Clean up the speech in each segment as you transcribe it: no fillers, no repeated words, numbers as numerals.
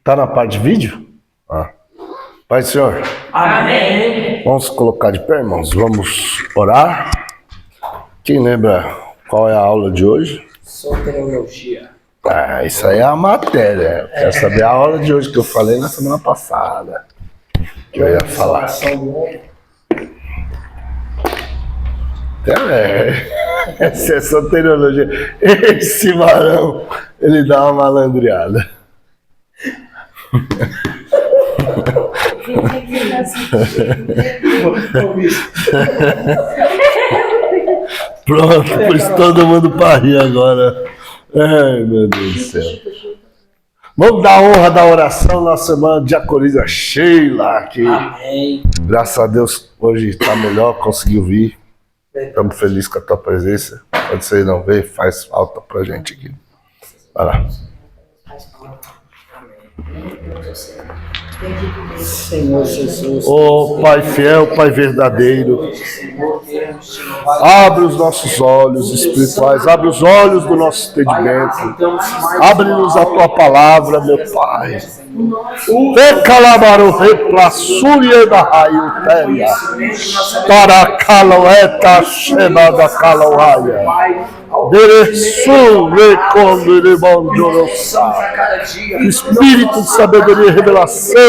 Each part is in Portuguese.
Tá na parte de vídeo? Ah. Pai do Senhor. Amém. Vamos colocar de pé, irmãos. Vamos orar. Quem lembra qual é a aula de hoje? Soteriologia. Ah, isso aí é a matéria. Eu quero saber a aula de hoje que eu falei na semana passada. Que eu ia falar. Essa é soteriologia. Esse varão, ele dá uma malandreada. Pronto, pôs todo mundo para rir agora. Ai, meu Deus do céu. Vamos dar honra da oração na semana de diaconisa Sheila, que Amém. graças a Deus hoje está melhor, conseguiu vir. Estamos felizes com a tua presença. Quando você não vê, faz falta pra gente aqui. Vai lá. Senhor Jesus. Ó Pai fiel, Pai verdadeiro, abre os nossos olhos espirituais, abre os olhos do nosso entendimento, abre-nos a tua palavra, meu Pai. Decalabaru replaçúria da raio téria, para caloeta chema da caloaia. Dereçu recondere bondorosa. Espírito de sabedoria e revelação,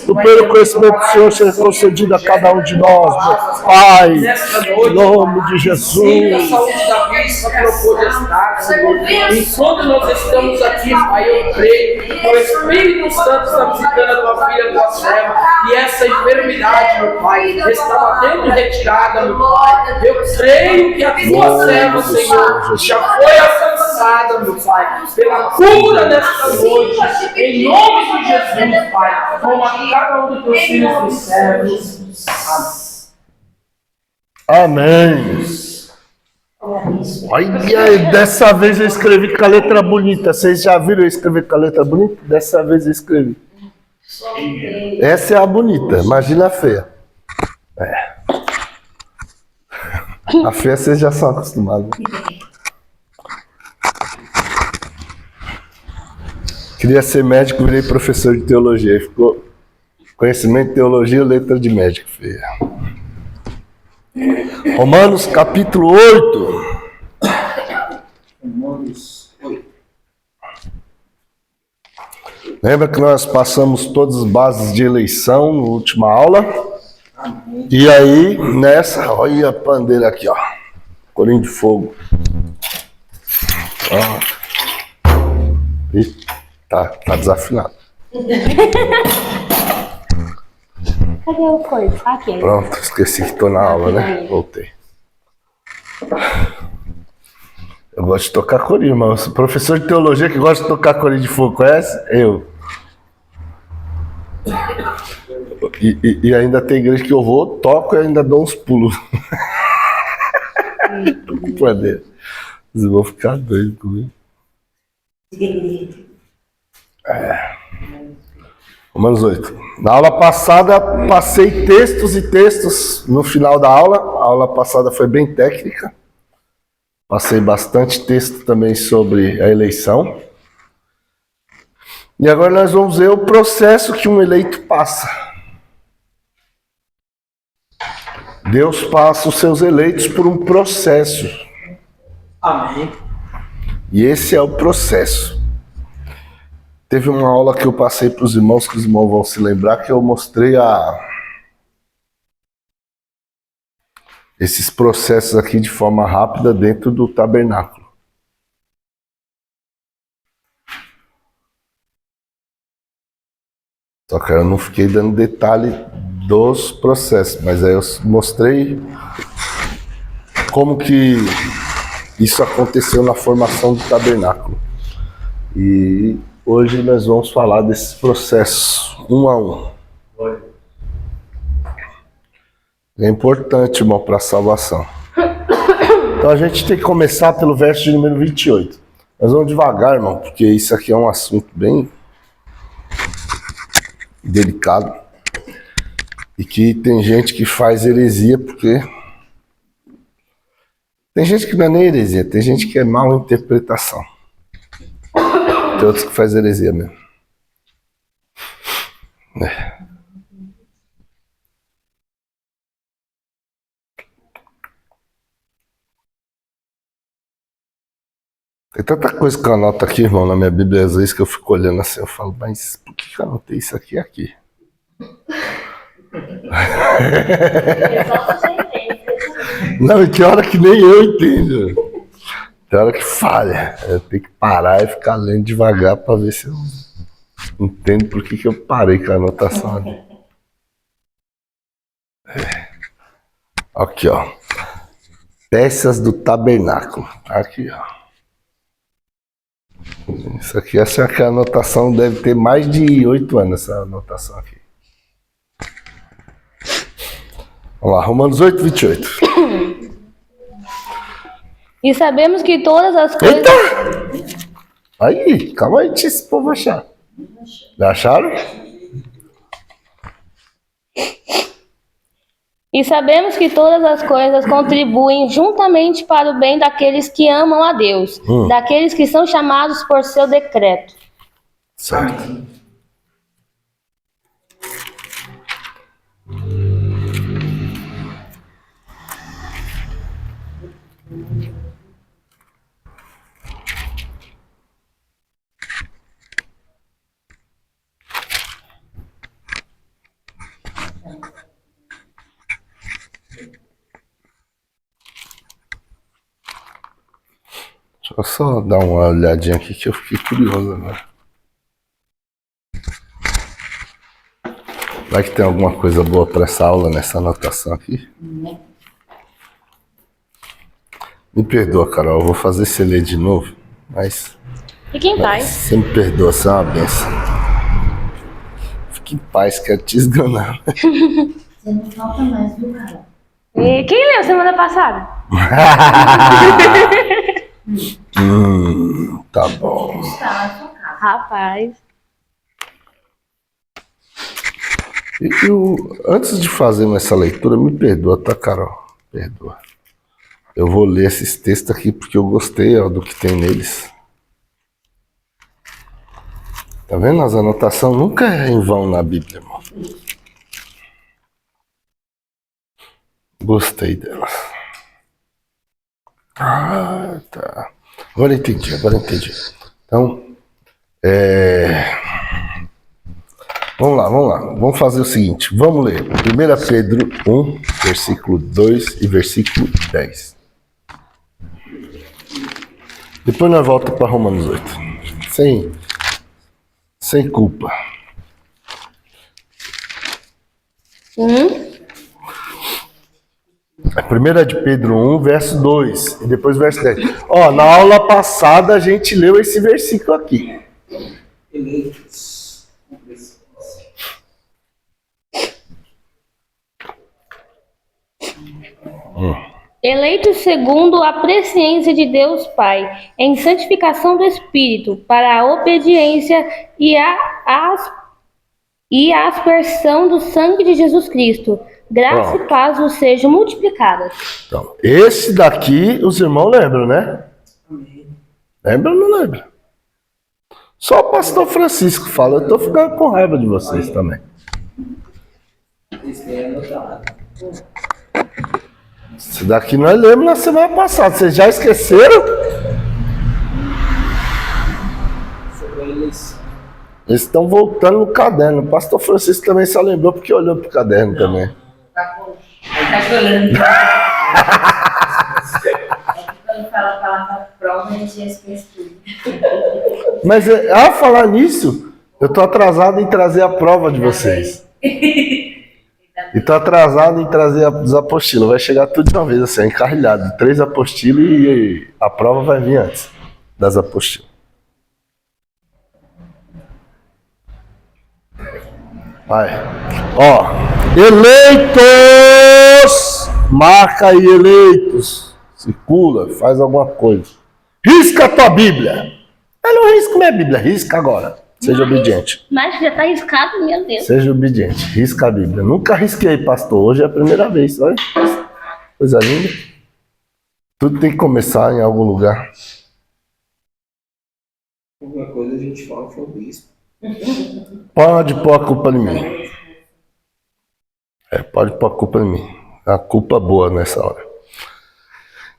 do pleno conhecimento do Senhor seja concedido a cada um de nós, meu Pai, em nome de Jesus. A saúde da vista, pela potestade, Senhor. Enquanto nós estamos aqui, Pai, eu creio que o Espírito Santo está visitando a tua filha, a tua serva, e essa enfermidade, meu Pai, está batendo retirada, meu Pai. Eu creio que a tua serva, Senhor, já foi alcançada, meu Pai, pela cura desta noite, em nome de Jesus, Pai. Toma cada um dos teus filhos e servos. Amém. Olha, dessa vez eu escrevi com a letra bonita. Vocês já viram eu escrever com a letra bonita? Dessa vez eu escrevi. Essa é a bonita, imagina a feia. É. A feia vocês já são acostumados. Queria ser médico, virei professor de teologia. Ficou conhecimento de teologia, letra de médico, feia. Romanos capítulo 8. Romanos 8. Lembra que nós passamos todas as bases de eleição na última aula? Amém. E aí, nessa, olha a bandeira aqui, ó. Corinho de fogo. Ó. Ih, tá desafinado. Cadê o coisa? Aqui. Pronto, esqueci que tô na aula, né? Voltei. Eu gosto de tocar corinho, mas professor de teologia que gosta de tocar corinho de fogo, conhece? Eu. E ainda tem igreja que eu vou, toco e ainda dou uns pulos. Tô com bandeira. Vocês vão ficar doidos comigo. Romanos 8. Na aula passada, passei textos e textos no final da aula. A aula passada foi bem técnica. Passei bastante texto também sobre a eleição. E agora nós vamos ver o processo que um eleito passa. Deus passa os seus eleitos por um processo. Amém. E esse é o processo. Teve uma aula que eu passei para os irmãos, que os irmãos vão se lembrar, que eu mostrei esses processos aqui de forma rápida dentro do tabernáculo. Só que eu não fiquei dando detalhe dos processos, mas aí eu mostrei como que isso aconteceu na formação do tabernáculo. E hoje nós vamos falar desses processos, um a um. É importante, irmão, para a salvação. Então a gente tem que começar pelo verso de número 28. Nós vamos devagar, irmão, porque isso aqui é um assunto bem delicado. E que tem gente que faz heresia porque... Tem gente que não é nem heresia, tem gente que é mal interpretação. Tem outros que faz heresia mesmo. Tem tanta coisa que eu anoto aqui, irmão, na minha Bíblia, às vezes que eu fico olhando assim, eu falo, mas por que eu anotei isso aqui e aqui? Não, e tem hora que nem eu entendo. Tem hora que falha. Eu tenho que parar e ficar lendo devagar para ver se eu entendo por que eu parei com a anotação ali. Aqui, ó. Peças do tabernáculo. Aqui, ó. Isso aqui, essa aqui, a anotação deve ter mais de 8 anos, essa anotação aqui. Vamos lá, Romanos 8, 28. E sabemos que todas as coisas... Eita! Aí, calma aí, deixa esse povo achar. Já acharam? E sabemos que todas as coisas contribuem juntamente para o bem daqueles que amam a Deus, daqueles que são chamados por seu decreto. Certo. Deixa eu só dar uma olhadinha aqui que eu fiquei curioso agora. Vai que tem alguma coisa boa para essa aula nessa anotação aqui? Me perdoa, Carol, eu vou fazer você ler de novo, mas... Fique em paz. Você me perdoa, você é uma benção. Fique em paz, quero te esganar. Você não falta mais, viu, Carol? E quem leu semana passada? Tá bom. Está na sua casa. Rapaz. Antes de fazer essa leitura, me perdoa, tá, Carol? Perdoa. Eu vou ler esses textos aqui porque eu gostei, ó, do que tem neles. Tá vendo? As anotações nunca é em vão na Bíblia, irmão. Gostei delas. Ah, tá. Agora entendi. Então, vamos lá. Vamos fazer o seguinte. Vamos ler 1 Pedro 1, versículo 2 e versículo 10. Depois nós voltamos para Romanos 8. Sem culpa. 1 de Pedro 1, verso 2 e depois verso 10. Ó, na aula passada a gente leu esse versículo aqui. Eleitos. Eleitos segundo a presciência de Deus Pai, em santificação do Espírito, para a obediência e a aspersão do sangue de Jesus Cristo. Graça e paz vos sejam multiplicadas. Então, esse daqui os irmãos lembram, né? Lembra ou não lembra? Só o pastor Francisco fala, eu tô ficando com raiva de vocês também. Esse daqui nós lemos na semana passada, vocês já esqueceram? Eles estão voltando no caderno. O pastor Francisco também só lembrou porque olhou pro caderno também. Tá chorando. Quando fala a palavra prova, a gente esquece tudo. Mas, falar nisso, eu tô atrasado em trazer a prova de vocês. E tô atrasado em trazer as apostilas. Vai chegar tudo de uma vez, assim, encarrilhado. 3 apostilas e a prova vai vir antes das apostilas. Vai. Ó, eleitos! Marca aí, eleitos. Circula, faz alguma coisa. Risca a tua Bíblia. Eu não risco minha Bíblia, risca agora. Seja obediente. Mas já tá arriscado, meu Deus. Seja obediente, risca a Bíblia. Nunca risquei, pastor. Hoje é a primeira vez, olha. Coisa linda. Tudo tem que começar em algum lugar. Alguma coisa a gente fala sobre isso. Pode pôr a culpa em mim. Pode pôr a culpa em mim. A culpa boa nessa hora.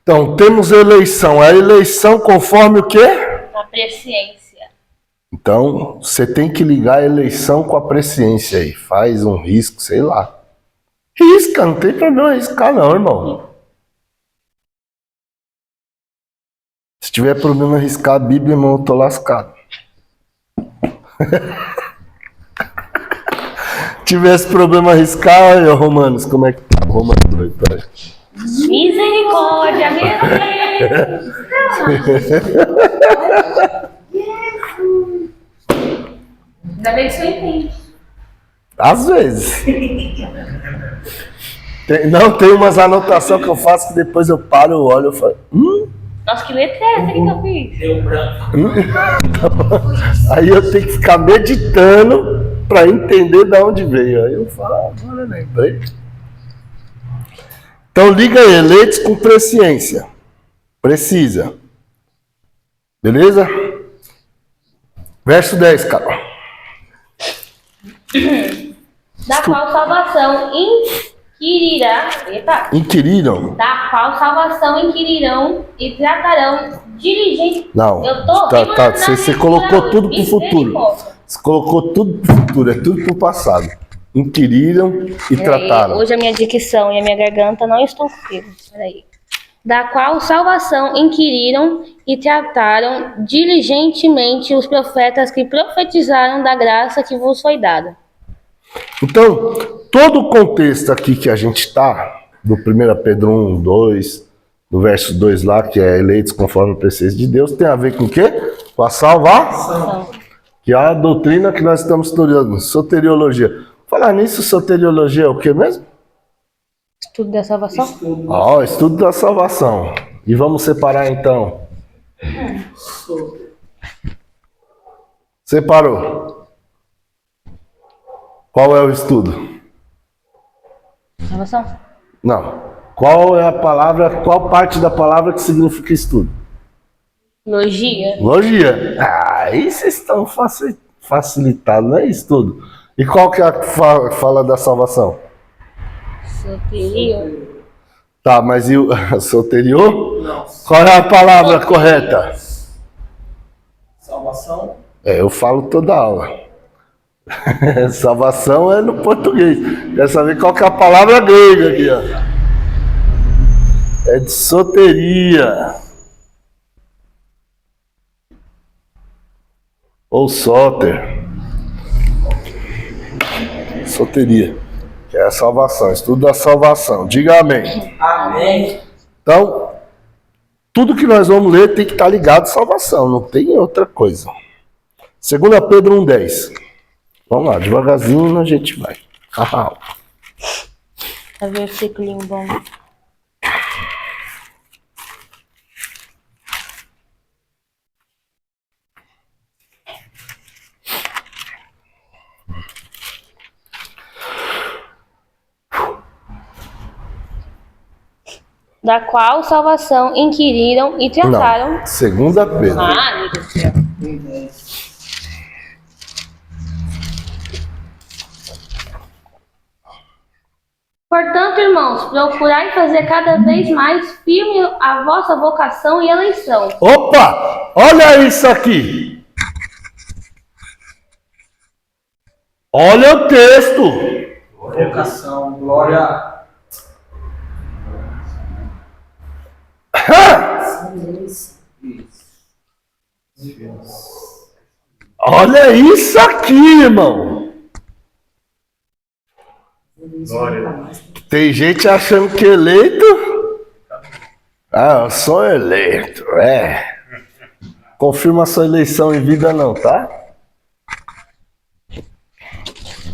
Então, temos eleição. A eleição conforme o quê? A presciência. Então, você tem que ligar a eleição com a presciência aí. Faz um risco, sei lá. Risca, não tem problema riscar não, irmão. Se tiver problema riscar a Bíblia, irmão, eu tô lascado. Tivesse problema riscar, olha, Romanos, como é que tá? Romanos 2, peraí. Misericórdia, meu Deus! Ainda bem que você entende. Às vezes. Tem umas anotações que eu faço que depois eu paro, eu olho e falo. Nossa, que letra é essa que eu fiz? Deu branco. Aí eu tenho que ficar meditando para entender de onde veio. Aí eu falo, agora lembrei. Então liga aí, eleitos com presciência. Precisa. Beleza? Verso 10, Carol. Da qual salvação inquirirá. Eita! Inquiriram? Da qual salvação inquirirão e tratarão diligente. Não. Eu tô. Tá. Você colocou tudo pro futuro. Você colocou tudo pro futuro, é tudo pro passado. Inquiriram e trataram. Hoje a minha dicção e a minha garganta não estão comigo. Peraí. Da qual salvação inquiriram e trataram diligentemente os profetas que profetizaram da graça que vos foi dada. Então, todo o contexto aqui que a gente está, do 1 Pedro 1, 2, do verso 2 lá, que é eleitos conforme a presciência de Deus, tem a ver com o quê? Com a salvação. Que é a doutrina que nós estamos estudando, soteriologia. Falar nisso, soteriologia é o que mesmo? Estudo da salvação? Estudo da salvação. E vamos separar então. Separou. Qual é o estudo? Salvação? Não. Qual é a palavra, qual parte da palavra que significa estudo? Logia. Logia. Aí vocês estão facilitados, não é estudo. E qual que é a fala da salvação? Soteria. Tá, mas e o soterior? Não. Qual é a palavra correta? Salvação. Eu falo toda aula. Salvação é no português. Quer saber qual que é a palavra grega aqui, ó? É de soteria. Ou soter. Soteria. Que é a salvação. Estudo da salvação. Diga amém. Amém. Então, tudo que nós vamos ler tem que estar ligado à salvação. Não tem outra coisa. 2 Pedro 1,10. Vamos lá, devagarzinho a gente vai. É versículo bom. Da qual salvação inquiriram e trataram. Não, 2 Pedro. Meu Deus do céu. Portanto, irmãos, procurai fazer cada vez mais firme a vossa vocação e eleição. Opa! Olha isso aqui! Olha o texto! Vocação, glória. Olha isso aqui, irmão! Tem gente achando que eleito. Eu sou eleito, Confirma a sua eleição em vida não, tá?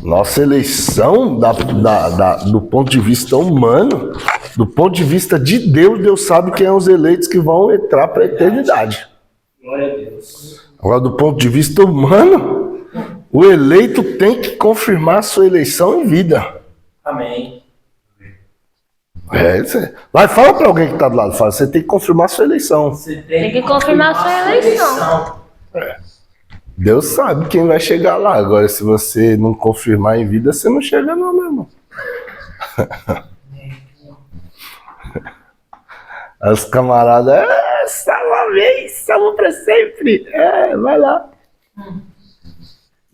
Nossa eleição, do ponto de vista humano, do ponto de vista de Deus, Deus sabe quem são os eleitos que vão entrar para a eternidade. Glória a Deus. Agora, do ponto de vista humano, o eleito tem que confirmar a sua eleição em vida. Amém. Vai, fala para alguém que está do lado, fala, você tem que confirmar a sua eleição. Você Tem que confirmar a sua eleição. Deus sabe quem vai chegar lá. Agora, se você não confirmar em vida, você não chega não, meu irmão. Os camaradas, salva uma vez, salva pra sempre. Vai lá.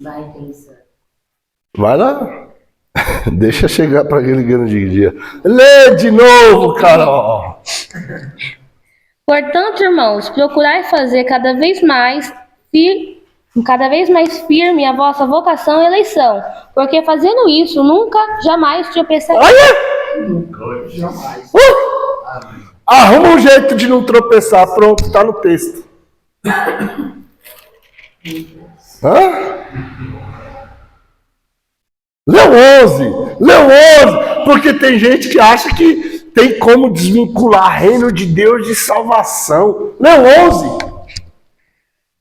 Vai pensar. Vai lá. Deixa chegar para aquele grande dia. Lê de novo, Carol. Portanto, irmãos, procurai fazer cada vez mais firme a vossa vocação e eleição, porque fazendo isso, nunca, jamais tropeçareis. Olha! Nunca, jamais. Arruma um jeito de não tropeçar. Pronto, tá no texto. Hã? Leu 11, porque tem gente que acha que tem como desvincular reino de Deus de salvação. Leu 11.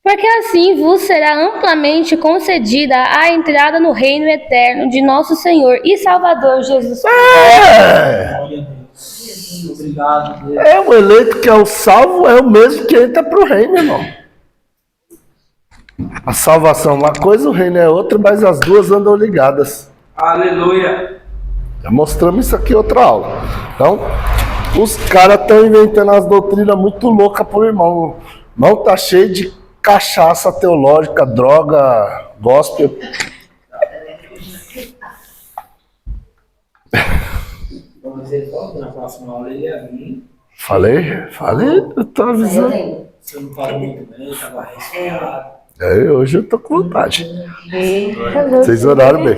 Porque assim vos será amplamente concedida a entrada no reino eterno de nosso Senhor e Salvador Jesus Cristo. Glória a Deus. Obrigado, Deus. O eleito que é o salvo é o mesmo que entra para o reino, irmão. A salvação é uma coisa, o reino é outra, mas as duas andam ligadas. Aleluia. Já mostramos isso aqui em outra aula. Então, os caras estão inventando as doutrinas muito loucas pro irmão. O irmão tá cheio de cachaça teológica, droga, gospel. Vamos dizer, na próxima aula ele ia vir. Falei, eu tô avisando. Você não falou muito bem, estava resfriado. Hoje eu tô com vontade. Vocês oraram bem.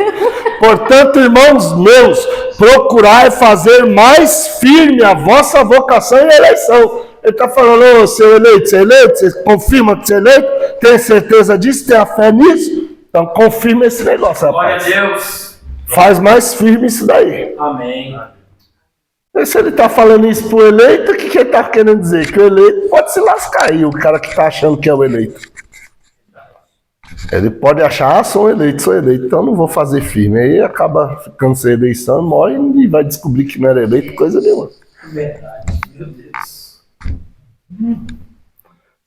Portanto, irmãos meus, procurai fazer mais firme a vossa vocação e eleição. Ele está falando, ô, seu eleito, você confirma que você é eleito? Tem certeza disso? Tem a fé nisso? Então confirma esse negócio, Glória a rapaz. Deus. Faz mais firme isso daí. Amém. E se ele está falando isso pro eleito, o que ele está querendo dizer? Que o eleito pode se lascar aí, o cara que está achando que é o eleito. Ele pode achar, sou eleito, então não vou fazer firme. Aí acaba ficando sem eleição, morre e vai descobrir que não era eleito, coisa nenhuma. Verdade, meu Deus.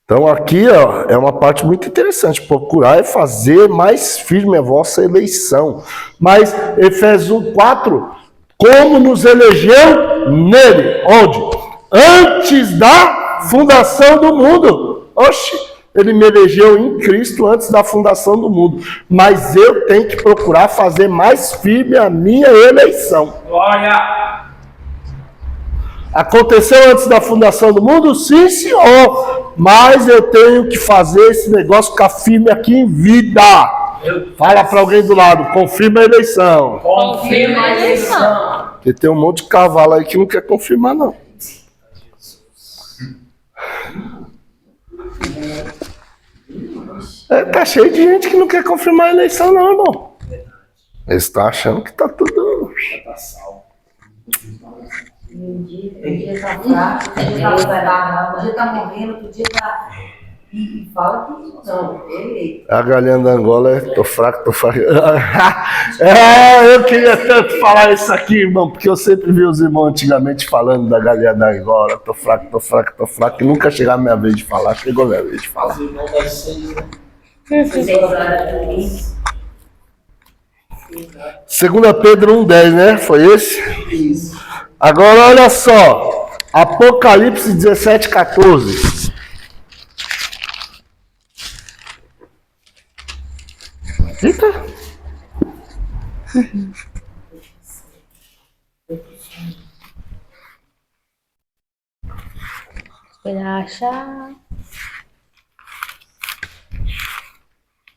Então aqui ó, é uma parte muito interessante, procurar e fazer mais firme a vossa eleição. Mas Efésios 1:4, como nos elegeu nele, onde? Antes da fundação do mundo. Oxe! Ele me elegeu em Cristo antes da fundação do mundo. Mas eu tenho que procurar fazer mais firme a minha eleição. Glória. Aconteceu antes da fundação do mundo? Sim, senhor. Mas eu tenho que fazer esse negócio ficar firme aqui em vida. Fala para alguém do lado, confirma a eleição. Confirma a eleição. Porque tem um monte de cavalo aí que não quer confirmar, não. Tá cheio de gente que não quer confirmar a eleição, não, irmão. Eles estão achando que tá tudo. Tá salvo. Um dia tá fraco, um dia tá bravo, um dia tá morrendo, outro dia tá. E fala que não, ele. A galinha da Angola é tô fraco. Eu queria tanto falar isso aqui, irmão, porque eu sempre vi os irmãos antigamente falando da galinha da Angola. Tô fraco, e nunca chegava a minha vez de falar. Chegou a minha vez de falar. Os irmãos das 6, né? 2 Pedro 1:10, né? Foi esse? Isso. Agora olha só. Apocalipse 17:14. Eita. Esperar achar.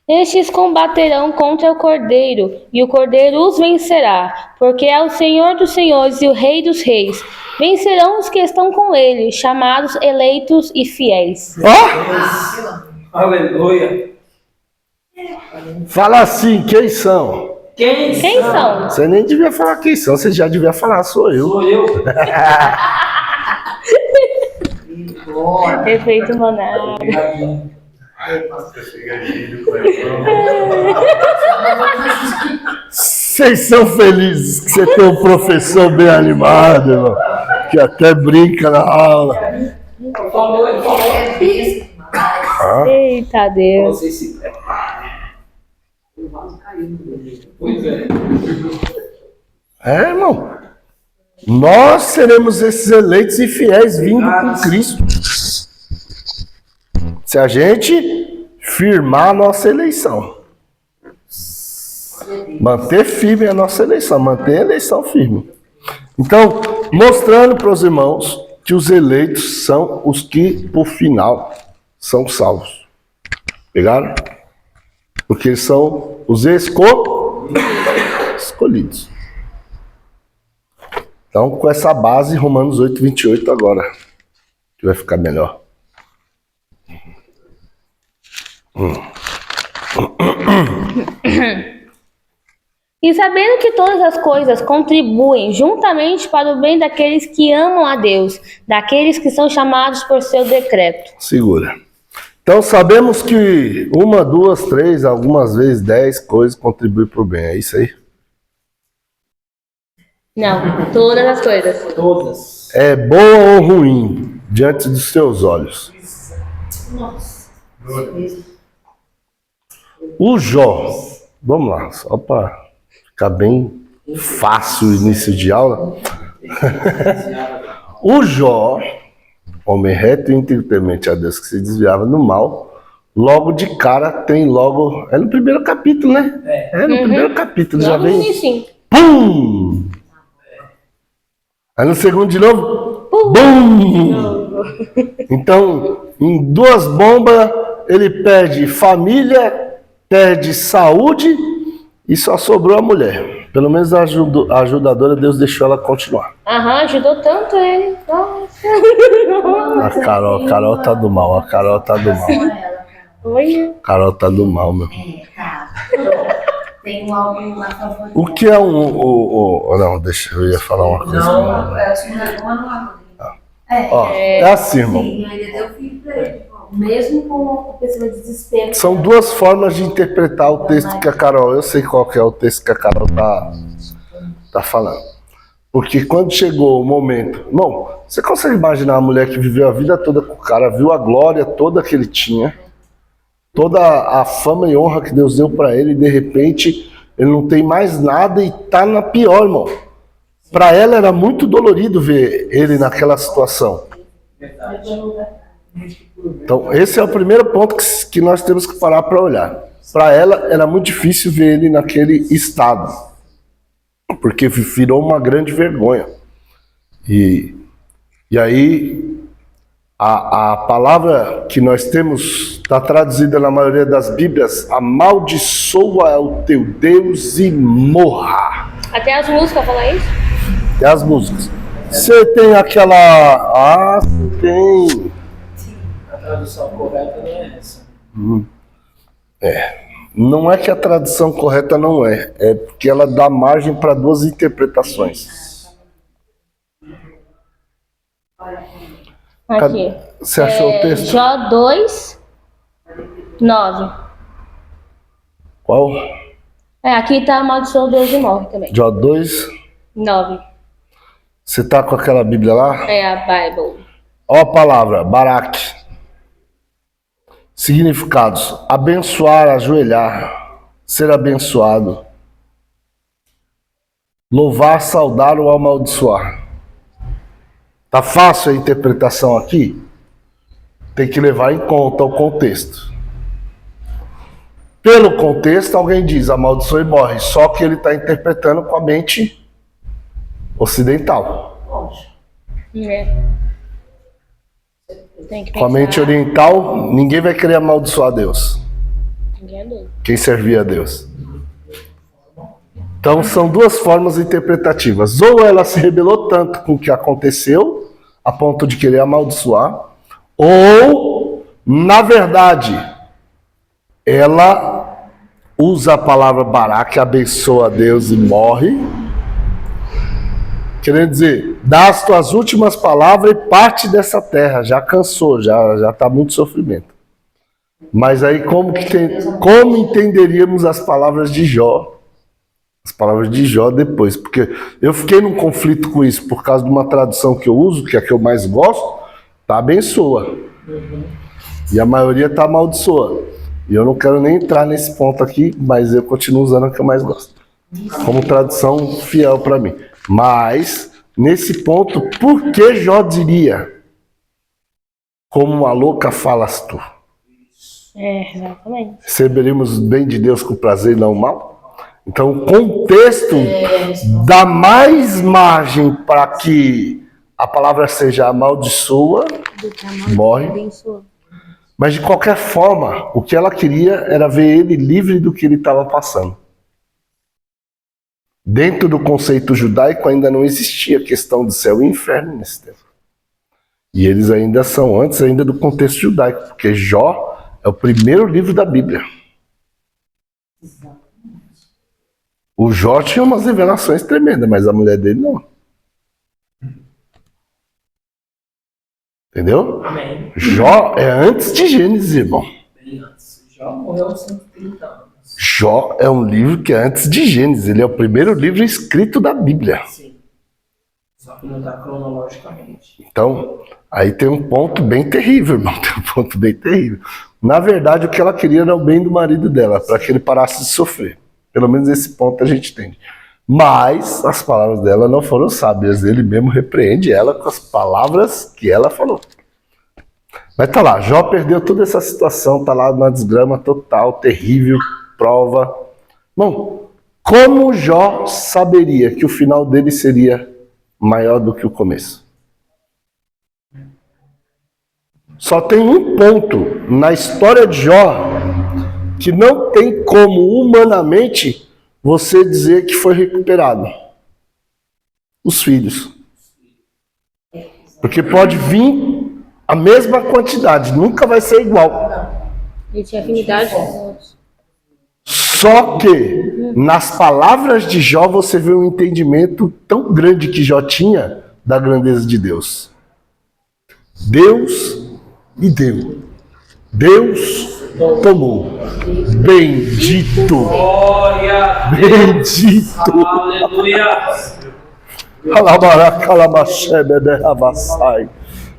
Estes combaterão contra o Cordeiro, e o Cordeiro os vencerá, porque é o Senhor dos senhores e o Rei dos reis. Vencerão os que estão com ele, chamados, eleitos e fiéis. Ó, Aleluia. fala assim, quem são? Quem são? Você nem devia falar quem são, você já devia falar, sou eu. Sou eu. Efeito Monarca. Vocês são felizes que você tem um professor bem animado, irmão, que até brinca na aula. Falou, ele falou. É besta, mas. Ah, Eita Deus. Vocês se preparam. Pois é. Irmão. Nós seremos esses eleitos e fiéis vindo com Cristo. Se a gente firmar a nossa eleição. Manter firme a nossa eleição. Manter a eleição firme. Então, mostrando para os irmãos que os eleitos são os que, por final, são salvos. Pegaram? Porque eles são os escolhidos. Então, com essa base, Romanos 8, 28 agora, que vai ficar melhor. E sabendo que todas as coisas contribuem juntamente para o bem daqueles que amam a Deus, daqueles que são chamados por seu decreto. Segura. Então, sabemos que 1, 2, 3, algumas vezes 10 coisas contribuem para o bem. É isso aí? Não, todas as coisas. Todas. É boa ou ruim diante dos seus olhos? O Jó, vamos lá, só para ficar bem fácil o início de aula. O Jó, homem reto e íntegro temente a Deus, que se desviava do mal, logo de cara tem logo... É no primeiro capítulo, né? É no primeiro capítulo, já Logo no vem... início. Pum! Aí no segundo de novo, bum! Então, em 2 bombas, ele perde família, perde saúde e só sobrou a mulher. Pelo menos a ajudadora, Deus deixou ela continuar. Aham, ajudou tanto ele. Nossa. A Carol tá do mal, a Carol tá do mal. Oi. Carol tá do mal, meu. Tá. Tem um álbum lá favorito. O que é não, deixa eu ia falar uma coisa. Não. É o segundo manual. Ó, é assim, irmão. Sim, ele deu filho pra ele. Mesmo com a pessoa de desespero. São 2 formas de interpretar o texto que a Carol... Eu sei qual que é o texto que a Carol tá falando. Porque quando chegou o momento... Irmão, você consegue imaginar uma mulher que viveu a vida toda com o cara, viu a glória toda que ele tinha, toda a fama e honra que Deus deu para ele, e de repente ele não tem mais nada e tá na pior, irmão. Para ela era muito dolorido ver ele naquela situação. Então, esse é o primeiro ponto que nós temos que parar para olhar. Para ela, era muito difícil ver ele naquele estado, porque virou uma grande vergonha. E aí, a palavra que nós temos está traduzida na maioria das Bíblias: amaldiçoa o teu Deus e morra. Até as músicas falam isso? É as músicas. Você tem aquela... tem... A tradução correta não é essa. Não é que a tradução correta não é porque ela dá margem para 2 interpretações. Aqui. Você achou o texto? Jó 2, 9. Qual? Aqui tá amaldiçoa o Deus e morre também. Jó 2. 9. Você tá com aquela Bíblia lá? É a Bible. Ó a palavra, Barak. Significados: abençoar, ajoelhar, ser abençoado, louvar, saudar ou amaldiçoar. Tá fácil a interpretação aqui? Tem que levar em conta o contexto. Pelo contexto, alguém diz amaldiçoa e morre, só que ele está interpretando com a mente ocidental. Tem que Com a mente pensar. oriental, ninguém vai querer amaldiçoar Deus. Ninguém é doido. Quem servia a Deus. Então são 2 formas interpretativas. Ou ela se rebelou tanto com o que aconteceu, a ponto de querer amaldiçoar, ou, na verdade, ela usa a palavra Barak, abençoa a Deus e morre, querendo dizer, dá as tuas últimas palavras e parte dessa terra, já cansou, já está muito sofrimento. Mas aí como entenderíamos as palavras de Jó? As palavras de Jó depois, porque eu fiquei num conflito com isso, por causa de uma tradução que eu uso, que é a que eu mais gosto, tá abençoa. E a maioria tá amaldiçoa. E eu não quero nem entrar nesse ponto aqui, mas eu continuo usando a que eu mais gosto. Como tradução fiel para mim. Mas, nesse ponto, por que Jó diria? Como uma louca falas tu. Exatamente. Receberemos bem de Deus com prazer e não mal? Então, o contexto dá mais margem para que a palavra seja amaldiçoa, morre. Mas, de qualquer forma, o que ela queria era ver ele livre do que ele estava passando. Dentro do conceito judaico ainda não existia a questão do céu e inferno nesse tempo. E eles ainda são antes ainda do contexto judaico, porque Jó é o primeiro livro da Bíblia. O Jó tinha umas revelações tremendas, mas a mulher dele não. Entendeu? Amém. Jó é antes de Gênesis, irmão. Bem antes. Jó morreu aos 130 anos. Jó é um livro que é antes de Gênesis. Ele é o primeiro livro escrito da Bíblia. Sim. Só que não está cronologicamente. Então, aí tem um ponto bem terrível, irmão. Tem um ponto bem terrível. Na verdade, o que ela queria era o bem do marido dela, para que ele parasse de sofrer. Pelo menos esse ponto a gente tem. Mas as palavras dela não foram sábias. Ele mesmo repreende ela com as palavras que ela falou. Mas tá lá, Jó perdeu toda essa situação, tá lá numa desgrama total, terrível, prova. Bom, como Jó saberia que o final dele seria maior do que o começo? Só tem um ponto na história de Jó que não tem como humanamente você dizer que foi recuperado. Os filhos. Porque pode vir a mesma quantidade, nunca vai ser igual. Ele tinha afinidade com os outros. Só que nas palavras de Jó você vê um entendimento tão grande que Jó tinha da grandeza de Deus. Deus me deu. Deus tomou. Bendito. Glória a Deus. Bendito. Aleluia.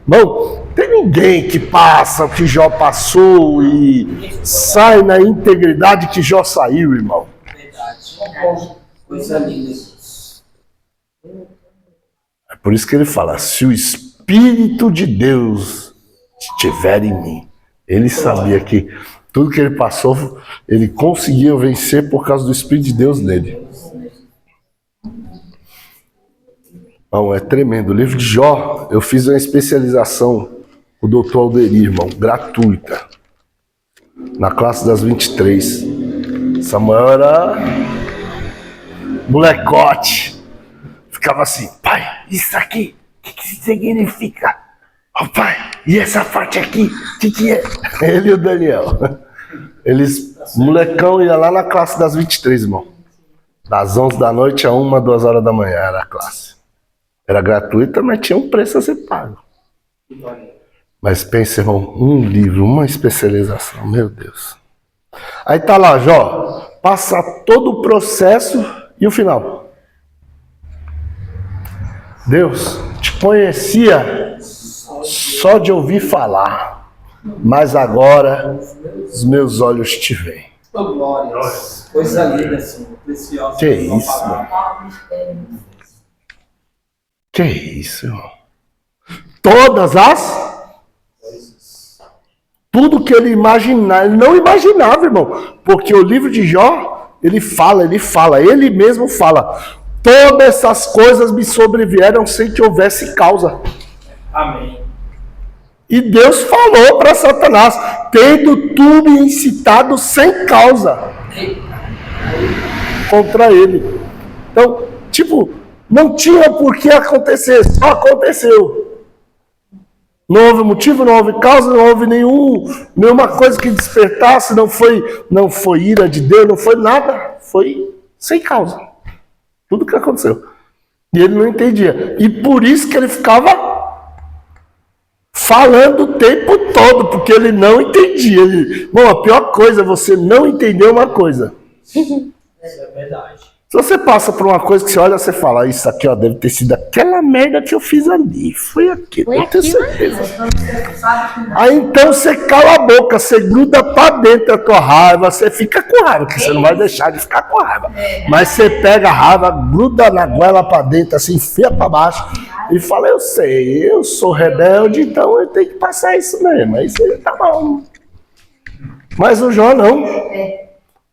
Não, tem ninguém que passa o que Jó passou e sai na integridade que Jó saiu, irmão. Verdade. Coisa linda. É por isso que ele fala, se o Espírito de Deus estiver em mim. Ele sabia que tudo que ele passou, ele conseguia vencer por causa do Espírito de Deus nele. Não, é tremendo. O livro de Jó, eu fiz uma especialização com o doutor Alderi, irmão, gratuita. Na classe das 23. Samuel era molecote. Ficava assim, pai, isso aqui, o que significa? Oh, pai, e essa parte aqui, o que é? Ele e o Daniel. Eles, molecão, ia lá na classe das 23, irmão. Das 11 da noite a 1, 2 horas da manhã era a classe. Era gratuita, mas tinha um preço a ser pago. Mas pensa, irmão, um livro, uma especialização, meu Deus. Aí tá lá, Jó, passa todo o processo e o final. Deus, te conhecia só de ouvir falar, mas agora os meus olhos te veem. Oh, glória. Coisa linda, Senhor. Preciosa. Que isso, mano? Que isso, irmão? Todas as... Tudo que ele imaginava, ele não imaginava, irmão. Porque o livro de Jó, ele mesmo fala. Todas essas coisas me sobrevieram sem que houvesse causa. Amém. E Deus falou para Satanás, tendo tu me incitado sem causa contra ele. Então, tipo, não tinha por que acontecer, só aconteceu. Não houve motivo, não houve causa, não houve nenhuma coisa que despertasse, não foi ira de Deus, não foi nada, foi sem causa. Tudo que aconteceu. E ele não entendia. E por isso que ele ficava falando o tempo todo, porque ele não entendia. Bom, a pior coisa é você não entender uma coisa. Isso é verdade. Se você passa por uma coisa que você olha, você fala, isso aqui ó, deve ter sido aquela merda que eu fiz ali. Foi aquilo, eu tenho certeza. Aí então você cala a boca, você gruda pra dentro da tua raiva, você fica com raiva, porque você não vai deixar de ficar com raiva. Mas você pega a raiva, gruda na goela pra dentro, assim, enfia pra baixo, e fala, eu sei, eu sou rebelde, então eu tenho que passar isso mesmo. Aí você tá bom. Mas o Jó não. O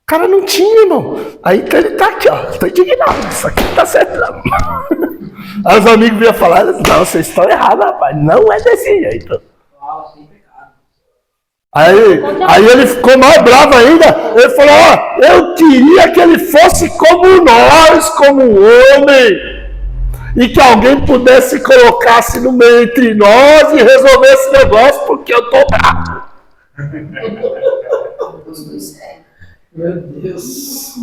cara não tinha, irmão. Aí então ele tá aqui, ó. Tô indignado. Isso aqui não tá certo, não. Aí os amigos vinham falar, não, vocês estão errados, rapaz. Não é desse jeito. Aí ele ficou mais bravo ainda. Ele falou, ó, eu queria que ele fosse como nós, como um homem. E que alguém pudesse colocar-se no meio entre nós e resolver esse negócio, porque eu tô bravo. Meu Deus.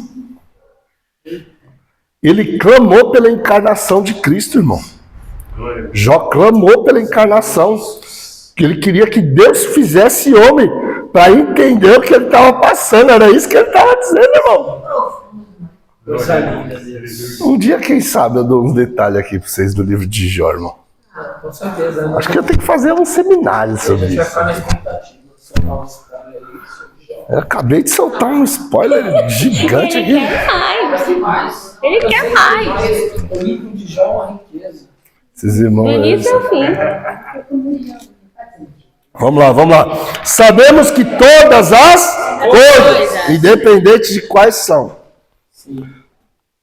Ele clamou pela encarnação de Cristo, irmão. Jó clamou pela encarnação. Que ele queria que Deus fizesse homem para entender o que ele estava passando. Era isso que ele estava dizendo, irmão. Um dia, quem sabe, eu dou uns detalhes aqui para vocês do livro de Jó, irmão. Com certeza. Acho que eu tenho que fazer um seminário sobre isso. Eu acabei de soltar um spoiler gigante aqui. Ele quer mais. Ele quer mais. O livro de Jó é uma riqueza. Esses irmãos. Do início ao fim. Vamos lá. Sabemos que todas as coisas, independente de quais são,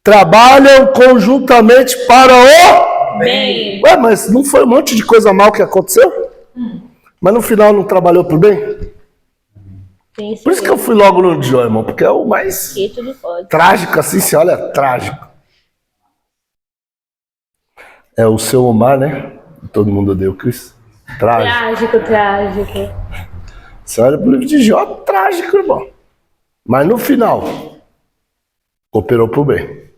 trabalham conjuntamente para o Bem. Ué, mas não foi um monte de coisa mal que aconteceu? Mas no final não trabalhou por bem? Por isso que eu fui logo no Jó, irmão, porque é o mais trágico, assim, se olha, trágico. É o seu Omar, né? Todo mundo odeia o Cristo. Trágico. Você olha pro livro de Jó, trágico, irmão. Mas no final, cooperou pro bem.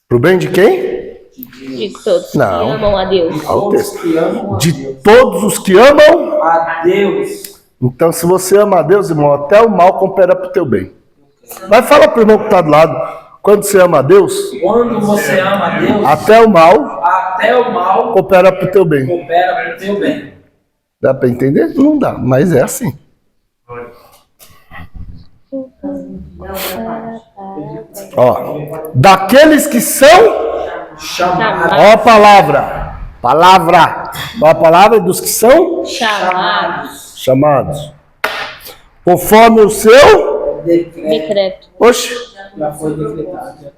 Pro bem de quem? De todos Não. que amam a Deus. Olha o texto. De todos os que amam A Deus. Então, se você ama a Deus, irmão, até o mal coopera pro teu bem. Vai falar pro irmão que tá do lado. Quando você ama a Deus, Quando você ama a Deus, até o mal coopera pro teu bem. coopera para o teu bem. Dá pra entender? Não dá, mas é assim. Ó, daqueles que são Chamado. ó a palavra. Ó a palavra dos que são chamados. Conforme o seu Decreto. Oxe. Já foi decretado.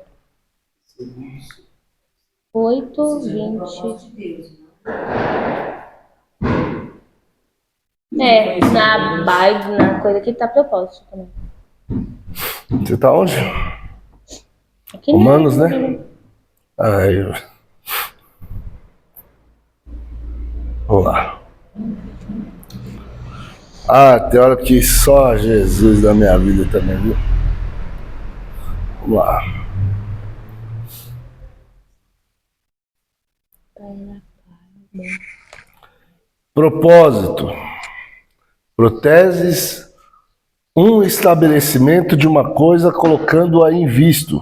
8:20. Na Bíblia, na coisa que tá propósito também. Você tá onde? Aqui Romanos, né? Aí. Vamos lá. Tem hora que só Jesus da minha vida também, viu? Vamos lá. Propósito. Proteges um estabelecimento de uma coisa colocando-a em visto.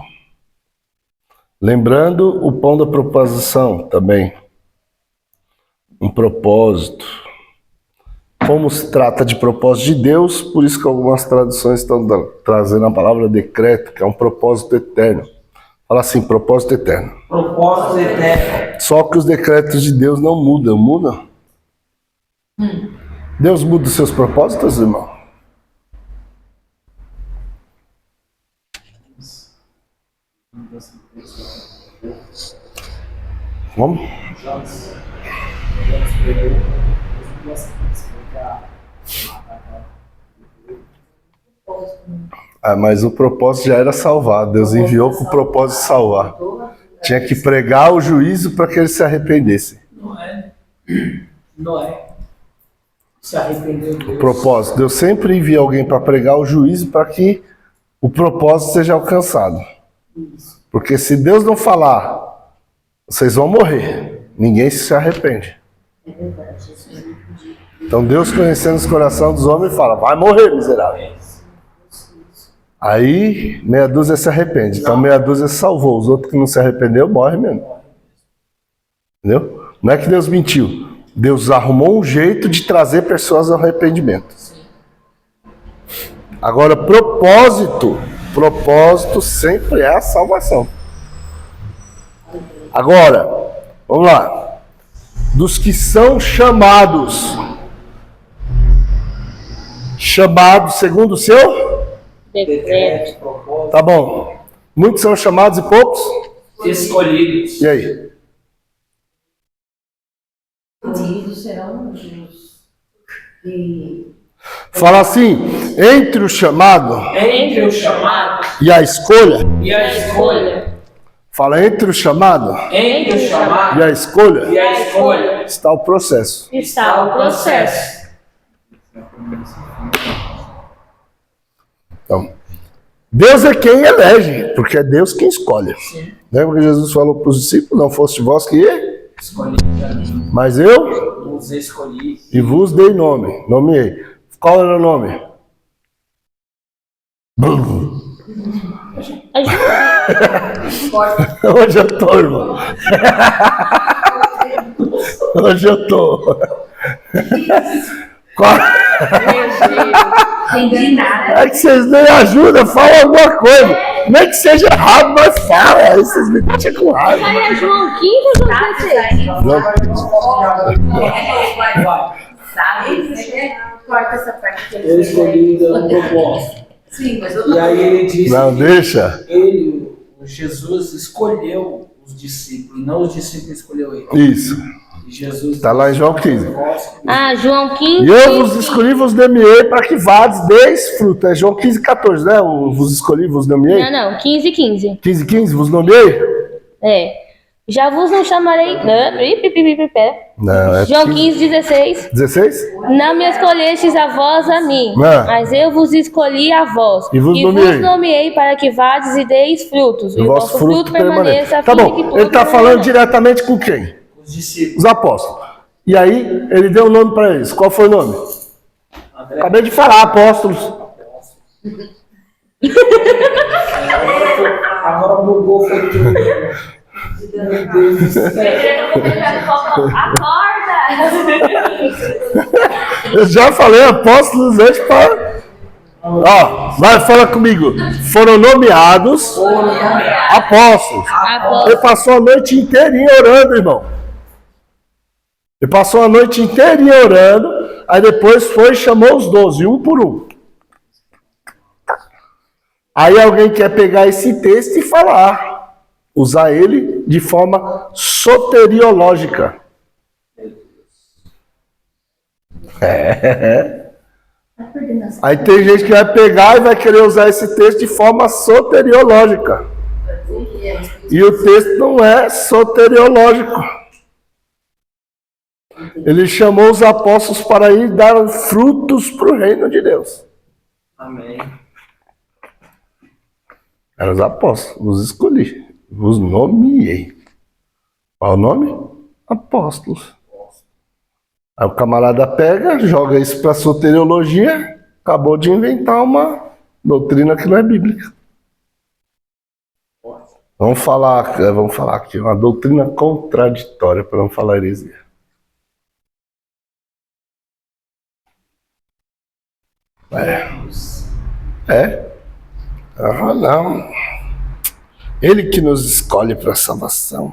Lembrando o pão da proposição também. Um propósito. Como se trata de propósito de Deus, por isso que algumas traduções estão trazendo a palavra decreto, que é um propósito eterno. Fala assim, propósito eterno. Propósito eterno. Só que os decretos de Deus não mudam. Mudam? Deus muda os seus propósitos, irmão? Vamos? Mas o propósito já era salvar. Deus enviou com o propósito de salvar. Tinha que pregar o juízo para que ele se arrependesse. Noé se arrependeu de Deus. Propósito. Deus sempre envia alguém para pregar o juízo para que o propósito seja alcançado. Porque se Deus não falar, vocês vão morrer. Ninguém se arrepende. Então Deus, conhecendo os corações dos homens, fala, vai morrer, miserável. Aí, meia dúzia se arrepende. Então, meia dúzia salvou. Os outros que não se arrependeu, morrem mesmo. Entendeu? Não é que Deus mentiu. Deus arrumou um jeito de trazer pessoas ao arrependimento. Agora, propósito sempre é a salvação. Agora, vamos lá. Dos que são chamados segundo o seu Decreto. Tá bom. Muitos são chamados e poucos? Escolhidos. E aí? Escolhidos serão os que... Fala assim, entre o chamado Entre o chamado e a escolha. e a escolha. Fala entre o chamado Entre o chamado e a escolha e a escolha está o processo. Está o processo. Então, Deus é quem elege, porque é Deus quem escolhe. Lembra que Jesus falou para os discípulos, não foste vós que escolhi, mas eu nos escolhi. e vos dei nome, nomeei. Qual era o nome? Hoje eu tô, irmão. Hoje eu tô. Qual... Entendi nada. É que vocês nem ajudam, fala alguma coisa. Nem que seja errado, mas fala. Aí vocês me deixam com raiva. Aí é João 15 ou João 16? Corta essa parte que Eu escolhi dando propósito. Sim, mas E aí ele disse Não, que deixa. ele, o Jesus, escolheu os discípulos, e não os discípulos escolheu ele. Isso. E Jesus Está lá em João 15. Ah, João 15. E eu vos escolhi, vos nomeei para que vades, deis fruto. É João 15, 14, né? O vos escolhi, vos nomeei. Não, 15, 15. 15, 15, vos nomeei? É. Já vos não chamarei. Não, é João 15, 16. 16? Não me escolhestes a vós a mim, Não. mas eu vos escolhi a vós. E vos nomeei. Para que vades e deis frutos. O vosso fruto permaneça. a Tá fim de bom, que ele tudo está falando permaneça. diretamente com quem? Os discípulos. Os apóstolos. E aí, ele deu um nome para eles. Qual foi o nome? André, Acabei de falar, apóstolos. agora bugou, foi tudo. Meu Deus do céu. Acorda! Eu já falei apóstolos antes para... Ó, vai, fala comigo. Foram nomeados apóstolos. Ele passou a noite inteirinha orando, irmão. Ele passou a noite inteirinha orando, aí depois foi e chamou os 12, um por um. Aí alguém quer pegar esse texto e falar, usar ele de forma soteriológica. Aí tem gente que vai pegar e vai querer usar esse texto de forma soteriológica. E o texto não é soteriológico. Ele chamou os apóstolos para ir dar frutos para o reino de Deus. Amém. Eram os apóstolos, os escolhi, os nomeei. Qual o nome? Apóstolos. Aí o camarada pega, joga isso para a soteriologia, acabou de inventar uma doutrina que não é bíblica. Vamos falar aqui, uma doutrina contraditória, para não falar heresia. Ah, não. Ele que nos escolhe para a salvação.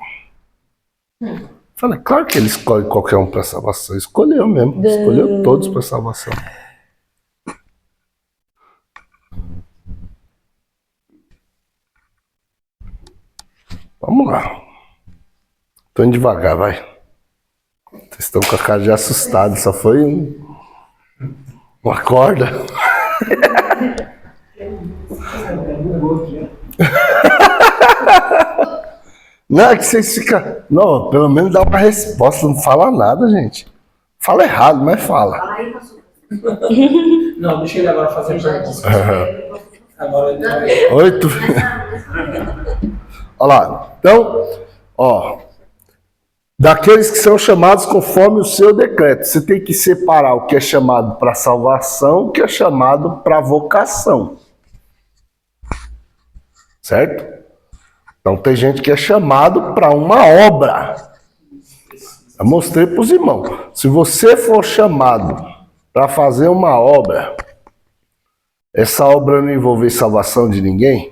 Fala, claro que ele escolhe qualquer um para a salvação. Escolheu mesmo. Escolheu todos para a salvação. Vamos lá. Tô indo devagar, vai. Vocês estão com a cara de assustados. Só foi uma corda. Não, é que vocês ficam... Não, pelo menos dá uma resposta. Não fala nada, gente. Fala errado, mas fala. Não, deixa ele agora fazer a pergunta. Agora ele vai. 8. Olha lá. Então, ó. Daqueles que são chamados conforme o seu decreto. Você tem que separar o que é chamado para salvação, o que é chamado para vocação. certo? Então tem gente que é chamado para uma obra. Eu mostrei para os irmãos. Se você for chamado para fazer uma obra, essa obra não envolver salvação de ninguém,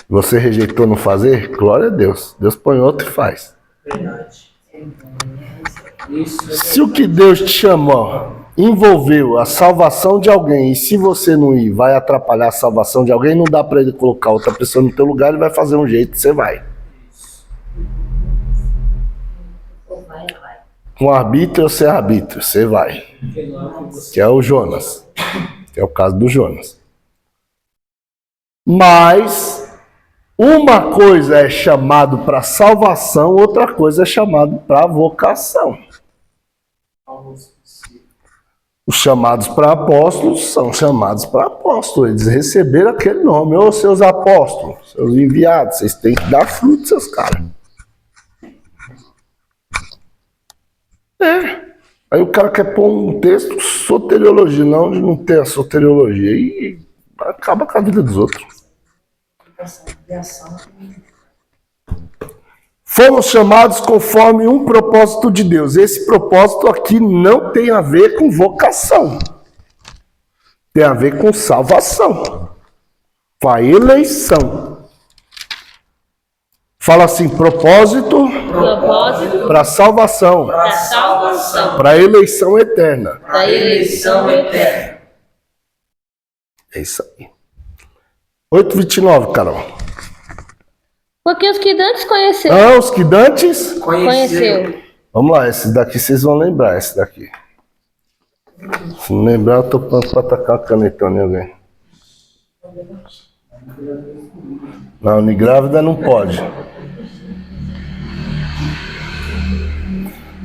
você rejeitou não fazer, glória a Deus. Deus põe outro e faz. Verdade. Isso é Se o que Deus te chamou envolveu a salvação de alguém, e se você não ir, vai atrapalhar a salvação de alguém, não dá para ele colocar outra pessoa no teu lugar, ele vai fazer um jeito, você vai. Com arbítrio ou sem arbítrio, você vai. Que é o Jonas. Que é o caso do Jonas. Mas uma coisa é chamado para salvação, outra coisa é chamado para vocação. Os chamados para apóstolos são chamados para apóstolos. Eles receberam aquele nome. Ô, seus apóstolos, seus enviados, vocês têm que dar fruto, seus caras. Aí o cara quer pôr um texto soteriologia, não, onde não tem a soteriologia. E acaba com a vida dos outros. Fomos chamados conforme um propósito de Deus. Esse propósito aqui não tem a ver com vocação. Tem a ver com salvação. Com a eleição. Fala assim, propósito para salvação. Para salvação. Para eleição eterna. a eleição eterna. É isso aí. 8:29, Carol. Porque os que dantes conheceu. Ah, os que dantes... Conheceu. Vamos lá, esse daqui vocês vão lembrar, esse daqui. Se não lembrar, eu tô pronto para atacar a canetona em alguém. Não, nem grávida não pode.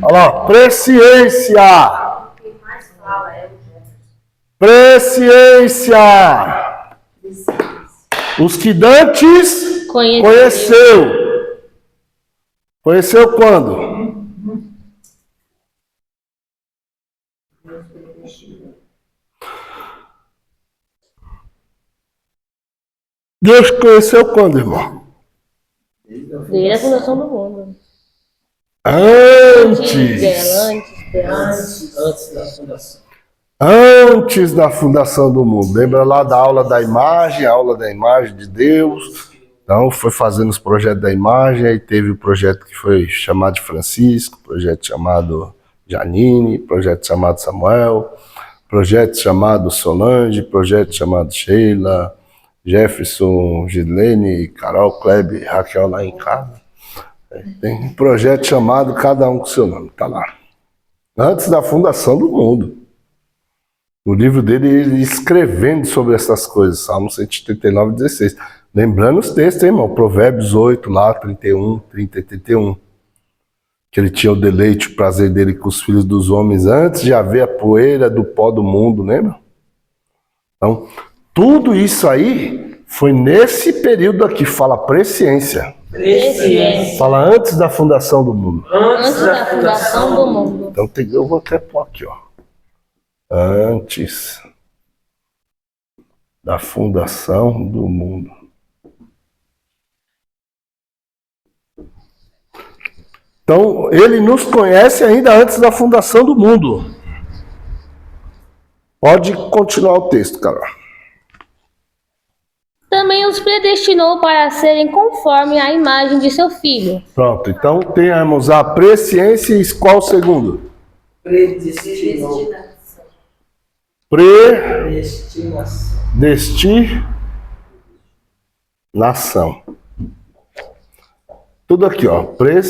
Olha lá, presciência. Quem mais fala é o Presciência. Os que dantes conheceu. Conheceu quando? Deus conheceu quando, irmão? Desde a fundação do mundo. Antes Antes da fundação. Antes da fundação do mundo. Lembra lá da aula da imagem, a aula da imagem de Deus? Então, foi fazendo os projetos da imagem, aí teve o projeto que foi chamado de Francisco, projeto chamado Janine, projeto chamado Samuel, projeto chamado Solange, projeto chamado Sheila, Jefferson, Gilene, Carol, Kleber, Raquel lá em casa. Tem um projeto chamado cada um com seu nome, tá lá. Antes da fundação do mundo. No livro dele, ele escrevendo sobre essas coisas, Salmo 139, 16. Lembrando os textos, hein, irmão? Provérbios 8, lá, 31, 30 e 31. Que ele tinha o deleite, o prazer dele com os filhos dos homens antes de haver a poeira do pó do mundo, lembra? Então, tudo isso aí foi nesse período aqui, fala presciência. Presciência. Fala antes da fundação do mundo. Antes da fundação do mundo. Então, eu vou até pôr aqui, ó. Antes da fundação do mundo. Então, ele nos conhece ainda antes da fundação do mundo. Pode continuar o texto, Carol. Também os predestinou para serem conforme a imagem de seu filho. Pronto, então temos a presciência e qual o segundo? Predestinou. Predestinação. Tudo aqui, ó. Pré.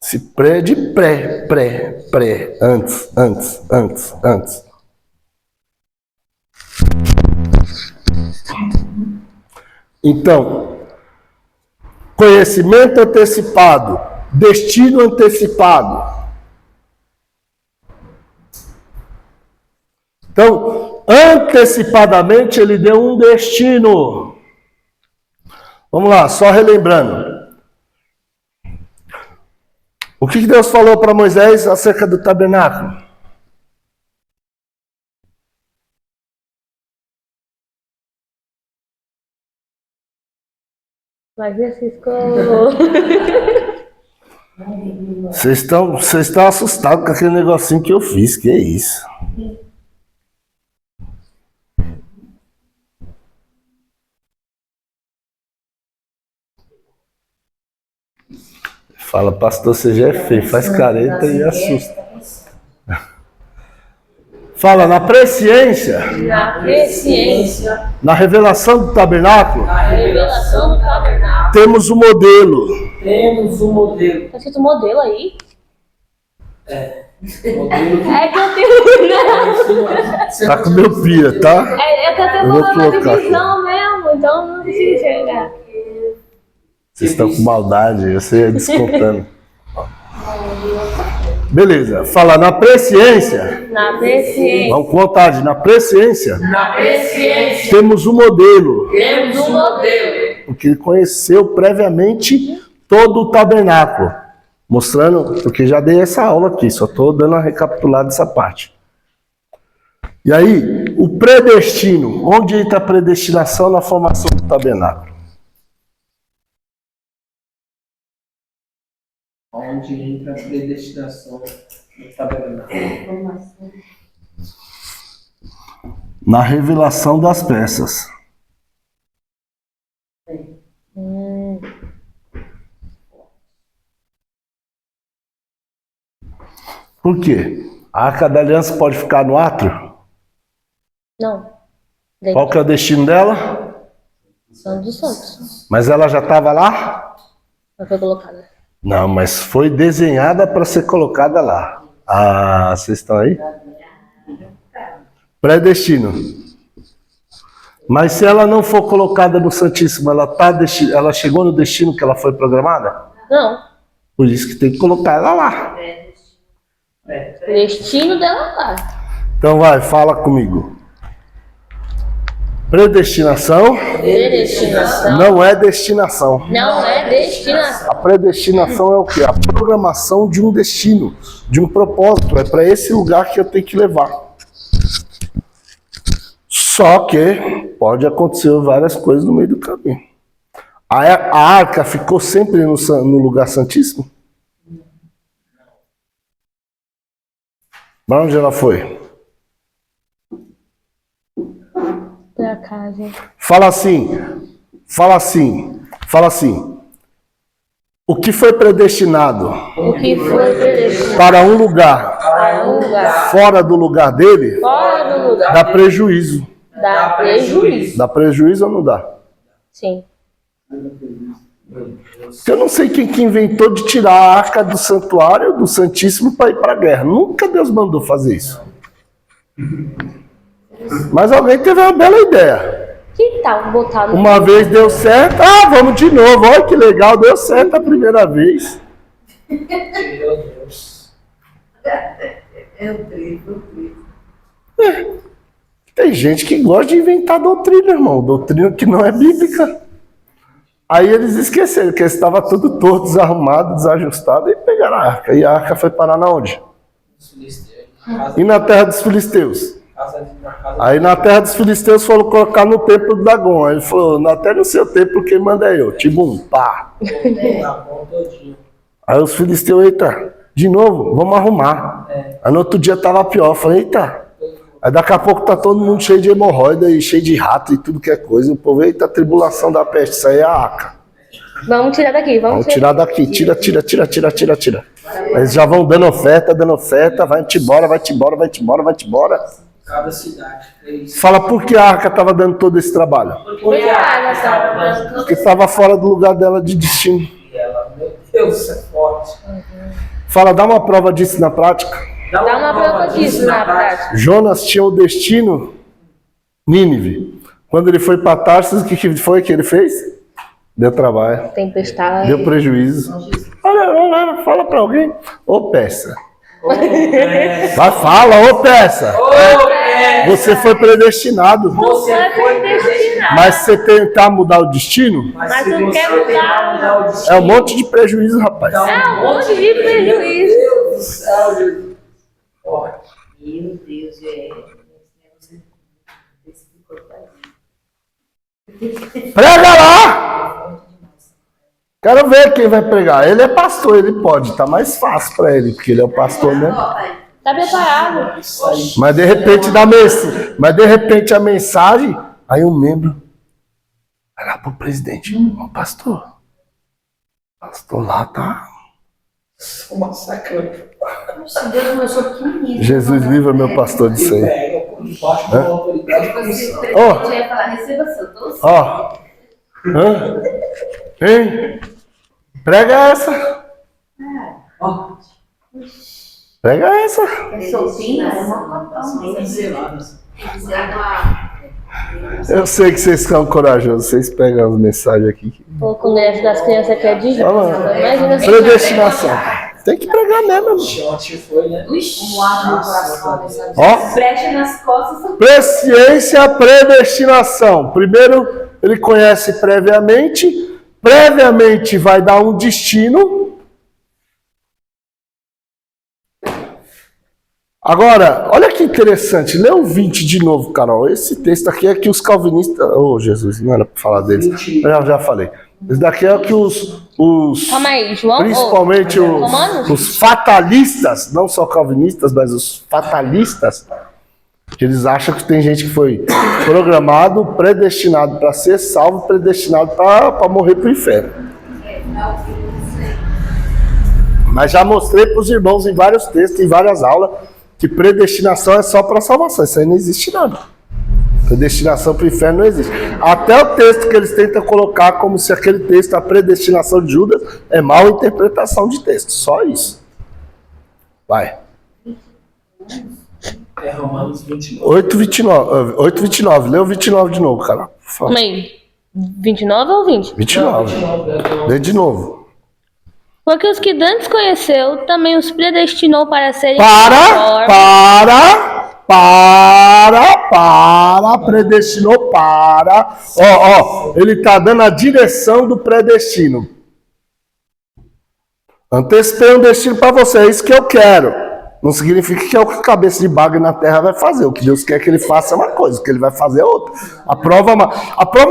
Se pré de pré. Antes. Então, conhecimento antecipado, destino antecipado. Então, antecipadamente ele deu um destino. Vamos lá, só relembrando. O que Deus falou para Moisés acerca do tabernáculo? Mas Francisco. Vocês estão assustados com aquele negocinho que eu fiz, que é isso? Fala, pastor, você já é feio, faz careta e assusta. Fala, na presciência, Na presciência, na revelação do tabernáculo, Na revelação do tabernáculo. temos o modelo. temos um modelo. Tá escrito modelo aí? Modelo É que eu tenho. Tá com miopia, tá? É que eu tenho Eu vou problema de colocar aqui. visão mesmo, então não consigo enxergar. Vocês estão com maldade, você ia descontando. Beleza, fala, na presciência, Na presciência. vamos com vontade, na presciência, Na presciência. temos o modelo, Temos um modelo. porque ele conheceu previamente todo o tabernáculo, mostrando, porque já dei essa aula aqui, só estou dando uma recapitulada dessa parte. E aí, o predestino, onde entra a predestinação na formação do tabernáculo? Onde entra a predestinação do tabernáculo. Na revelação das peças. Por quê? A Arca da Aliança pode ficar no átrio? Não. Qual que é o destino dela? Santo dos Santos. Mas ela já estava lá? Não foi colocada. Não, mas foi desenhada para ser colocada lá. Ah, vocês estão aí? Predestino. Mas se ela não for colocada no Santíssimo, ela chegou no destino que ela foi programada? Não. Por isso que tem que colocar ela lá. O destino dela lá. Então vai, fala comigo. Predestinação Predestinação não é destinação. não é destinação. A predestinação é o quê? A programação de um destino, de um propósito. É para esse lugar que eu tenho que levar. Só que pode acontecer várias coisas no meio do caminho. A arca ficou sempre no lugar santíssimo? Para onde ela foi? Pra casa. Fala assim. O que foi predestinado O que foi predestinado para um lugar para um lugar fora do lugar dele, fora do lugar dá prejuízo. dá prejuízo. Dá prejuízo ou não dá? Sim. Eu não sei quem que inventou de tirar a arca do santuário, do Santíssimo, para ir para a guerra. Nunca Deus mandou fazer isso. Mas alguém teve uma bela ideia. Que tal botar no. Uma vez deu certo, vamos de novo. Olha que legal, deu certo a primeira vez. Meu Deus. Eu creio. Tem gente que gosta de inventar doutrina, irmão. Doutrina que não é bíblica. Aí eles esqueceram que estava tudo torto, desarrumado, desajustado e pegaram a arca. E a arca foi parar na onde? Os filisteus. E na terra dos filisteus? Na casa Aí na terra dos filisteus foram colocar no templo do Dagon. Aí ele falou, até no seu templo quem manda é eu. Tibum, pá. na mão todinho. Aí os filisteus, eita, de novo, vamos arrumar. Aí no outro dia tava pior. Eu falei, eita. Aí daqui a pouco tá todo mundo cheio de hemorroida e cheio de rato e tudo que é coisa. O povo, eita, a tribulação da peste, isso aí é a arca. Vamos tirar daqui, Vamos tirar daqui, tira. Eles já vão dando oferta, vai-te embora. Cada cidade. É isso. Fala por que a arca estava dando todo esse trabalho? Porque a água estava dando. Porque estava fora do lugar dela de destino. E ela, meu Deus, isso é forte. Fala, dá uma prova disso na prática. Dá uma prova disso na prática. Jonas tinha o destino Nínive. Quando ele foi para Tarsis, o que foi que ele fez? Deu trabalho, Tempestade. deu prejuízo. Olha, fala para alguém. Ô peça. Vai, fala, ô peça. Você foi predestinado. Você foi predestinado. predestinado. Mas você tentar mudar o destino, Mas Mas se não você quer tentar mudar o destino, é um monte de prejuízo, rapaz. dá É um monte de prejuízo. Meu Deus do céu, Jesus. Ó, Meu Deus, Prega lá! Quero ver quem vai pregar. Ele é pastor, ele pode. Tá mais fácil pra ele, porque ele é o pastor, né? Tá preparado. Mas de repente a mensagem, aí um membro vai lá pro presidente. Ó, pastor. Pastor lá tá. uma sacana. Nossa, Deus começou pequenininho. Jesus livra meu pastor disso aí. Pega por debaixo da autoridade da missão. Eu ia falar, receba seu doce. Ó. Hã? Hein? Prega essa. Ó, Prega essa. É soltinha, é uma cotão. zeladas. Eu sei que vocês são corajosos. Vocês pegam as mensagens aqui. O congresso das crianças aqui é de Olha Jonas. lá. Imagina se Predestinação. Tem que pregar mesmo. Ontem foi, né? Um ar no coração dessa Ó. brecha nas costas. Presciência, predestinação. Primeiro, ele conhece previamente. Previamente vai dar um destino. Agora, olha que interessante. Lê o 20 de novo, Carol. Esse texto aqui é que os calvinistas... Oh, Jesus, não era para falar deles. Eu já falei. Esse daqui é que os Calma aí, João. principalmente Romanos? os fatalistas, não só calvinistas, mas os fatalistas, que eles acham que tem gente que foi programado, predestinado para ser salvo, predestinado para morrer para o inferno. Mas já mostrei para os irmãos em vários textos, em várias aulas, que predestinação é só para salvação. Isso aí não existe nada. Predestinação para o inferno não existe. Até o texto que eles tentam colocar como se aquele texto, a predestinação de Judas, é mal interpretação de texto. Só isso. Vai. É Romanos 29. 8:29. Lê o 29 de novo, cara. Por favor. Calma aí. 29 ou 20? 29. Lê de novo. Porque os que dantes conheceu, também os predestinou para serem Predestinou para. Ó, ele tá dando a direção do predestino. Antecipei um destino para você, é isso que eu quero. Não significa que é o que a cabeça de bagre na terra vai fazer. O que Deus quer que ele faça é uma coisa, o que ele vai fazer é outra. A prova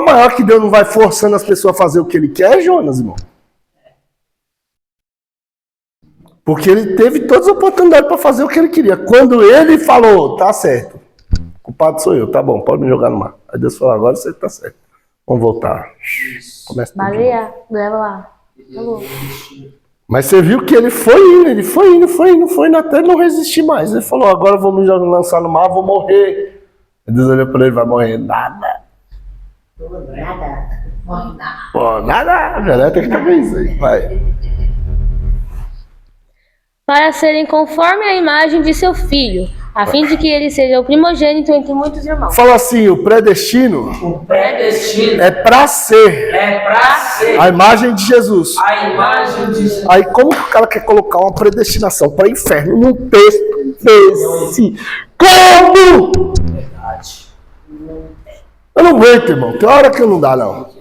maior que Deus não vai forçando as pessoas a fazer o que ele quer é Jonas, irmão. Porque ele teve todas as oportunidades para fazer o que ele queria. Quando ele falou, tá certo. O culpado sou eu, tá bom, pode me jogar no mar. Aí Deus falou, agora você tá certo. Vamos voltar. Começa tudo de novo. Baleia, leva lá. Falou. Mas você viu que ele foi indo, até não resistir mais. Ele falou, agora eu vou me lançar no mar, vou morrer. Aí Deus olhou para ele, vai morrer nada. Nada. Morre nada. Pô, nada, velho, tem que estar bem isso aí, vai. Para serem conforme a imagem de seu filho, a fim de que ele seja o primogênito entre muitos irmãos. Fala assim, o predestino O predestino é para ser é para ser a imagem de Jesus. a imagem de Jesus. Aí como que o cara quer colocar uma predestinação para inferno num texto desse? Como? Verdade. Eu não aguento, irmão. Tem hora que não dá, não.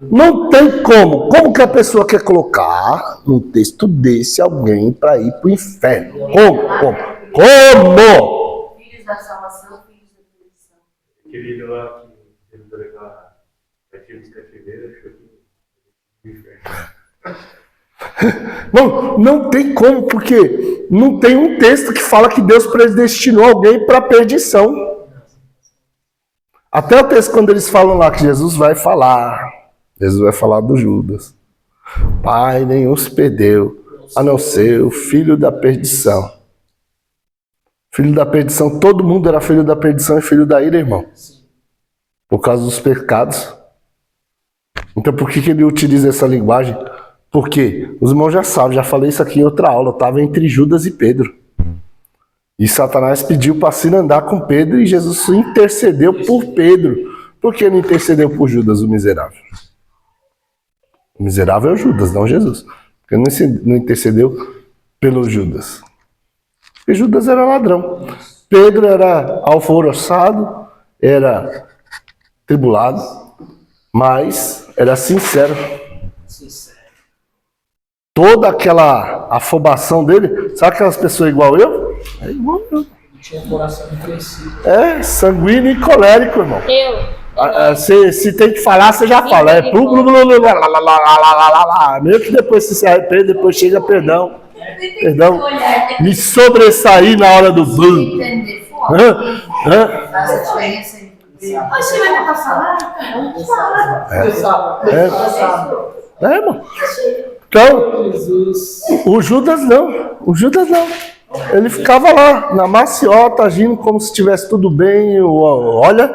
Não tem como. Como que a pessoa quer colocar num texto desse alguém para ir para o inferno? Como? Filhos da salvação, filhos da perdição. Aquele lá que ele vai levar cativo de cativeiro, achou que Não tem como, porque não tem um texto que fala que Deus predestinou alguém para perdição. Até o texto quando eles falam lá que Jesus vai falar do Judas. Pai, nenhum se perdeu, a não ser o filho da perdição. Filho da perdição, todo mundo era filho da perdição e filho da ira, irmão. Por causa dos pecados. Então por que ele utiliza essa linguagem? Porque os irmãos já sabem, já falei isso aqui em outra aula, estava entre Judas e Pedro. E Satanás pediu para se andar com Pedro e Jesus intercedeu por Pedro. Por que não intercedeu por Judas, o miserável? O miserável é o Judas, não Jesus. Porque não intercedeu pelo Judas. Porque Judas era ladrão. Pedro era alvoroçado, era tribulado, mas era sincero. Toda aquela afobação dele, sabe aquelas pessoas igual eu? É igual eu. Tinha um coração endurecido. É, sanguíneo e colérico, irmão. Se tem que falar, você já fala. É mesmo que depois você se arrepende, depois chega perdão. Perdão. Me sobressair na hora do bum. Faz a diferença entre você vai pra falar? Irmão. Então, o Judas não. Ele ficava lá, na maciota, agindo como se estivesse tudo bem. Olha,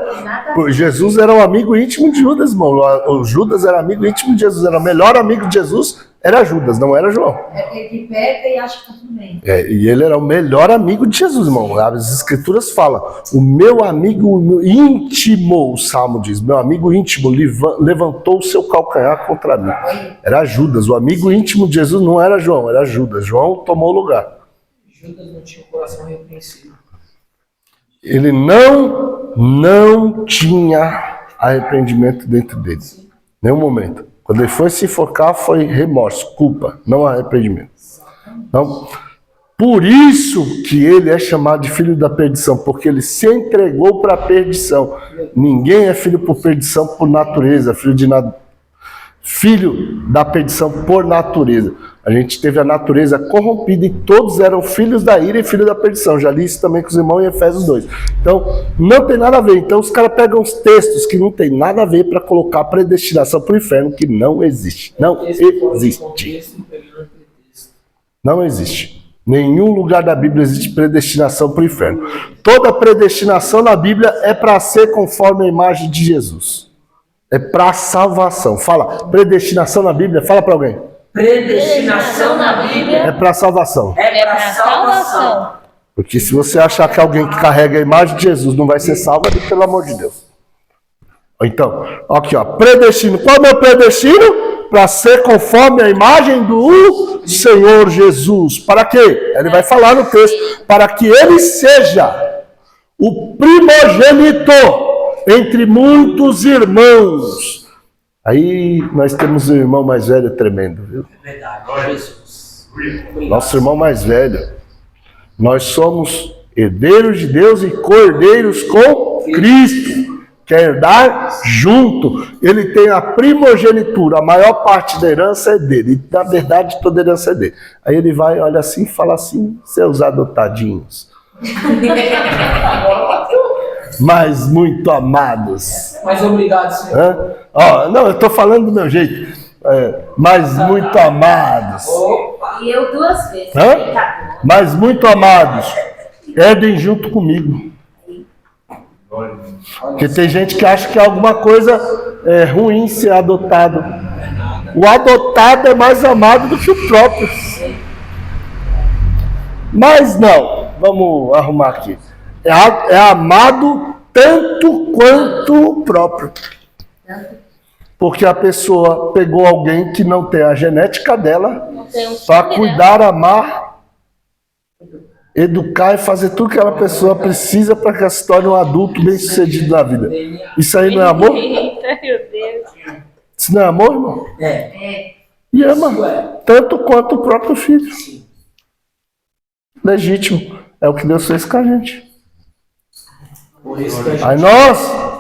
Jesus era um amigo íntimo de Judas, irmão. O Judas era amigo íntimo de Jesus. Era o melhor amigo de Jesus, era Judas, não era João. É aquele que peca e acha que tá tudo bem. E ele era o melhor amigo de Jesus, irmão. As escrituras falam, o meu amigo íntimo, o Salmo diz, meu amigo íntimo levantou o seu calcanhar contra mim. Era Judas, o amigo íntimo de Jesus não era João, era Judas. João tomou o lugar. Judas não tinha um coração repreensível. Ele não tinha arrependimento dentro dele. Nenhum momento. Quando ele foi se enforcar, foi remorso, culpa, não arrependimento. Então, por isso que ele é chamado de filho da perdição, porque ele se entregou para a perdição. Ninguém é filho por perdição por natureza, filho da perdição por natureza. A gente teve a natureza corrompida e todos eram filhos da ira e filhos da perdição. Já li isso também com os irmãos em Efésios 2. Então, não tem nada a ver. Então, os caras pegam os textos que não tem nada a ver para colocar a predestinação para o inferno, que não existe. Não existe. Não existe. Nenhum lugar da Bíblia existe predestinação para o inferno. Toda predestinação na Bíblia é para ser conforme a imagem de Jesus. É para salvação. Fala, predestinação na Bíblia, fala para alguém. Predestinação na Bíblia é para salvação. É para salvação. Porque se você achar que alguém que carrega a imagem de Jesus não vai ser salvo, é pelo amor de Deus. Então, aqui ó, predestino. Qual é o meu predestino? Para ser conforme a imagem do Senhor Jesus. Para quê? Ele vai falar no texto. Para que ele seja o primogênito entre muitos irmãos. Aí nós temos um irmão mais velho tremendo, viu? É verdade, Jesus. Nosso irmão mais velho. Nós somos herdeiros de Deus e cordeiros com Cristo. Quer herdar junto. Ele tem a primogenitura. A maior parte da herança é dele. E, na verdade, toda a herança é dele. Aí ele vai, olha assim e fala assim, seus adotadinhos. Mas muito amados. Mas obrigado, Senhor. Não, eu estou falando do meu jeito. Mas muito amados. E eu 2 vezes. Mas muito amados. Herdem junto comigo. Porque tem gente que acha que é alguma coisa ruim ser adotado. O adotado é mais amado do que o próprio. Mas não. Vamos arrumar aqui. É amado tanto quanto o próprio. Porque a pessoa pegou alguém que não tem a genética dela para cuidar, amar, educar e fazer tudo que aquela pessoa precisa para que ela se torne um adulto bem-sucedido na vida. Isso aí não é amor? Isso não é amor, irmão? E ama tanto quanto o próprio filho. Legítimo. É o que Deus fez com a gente.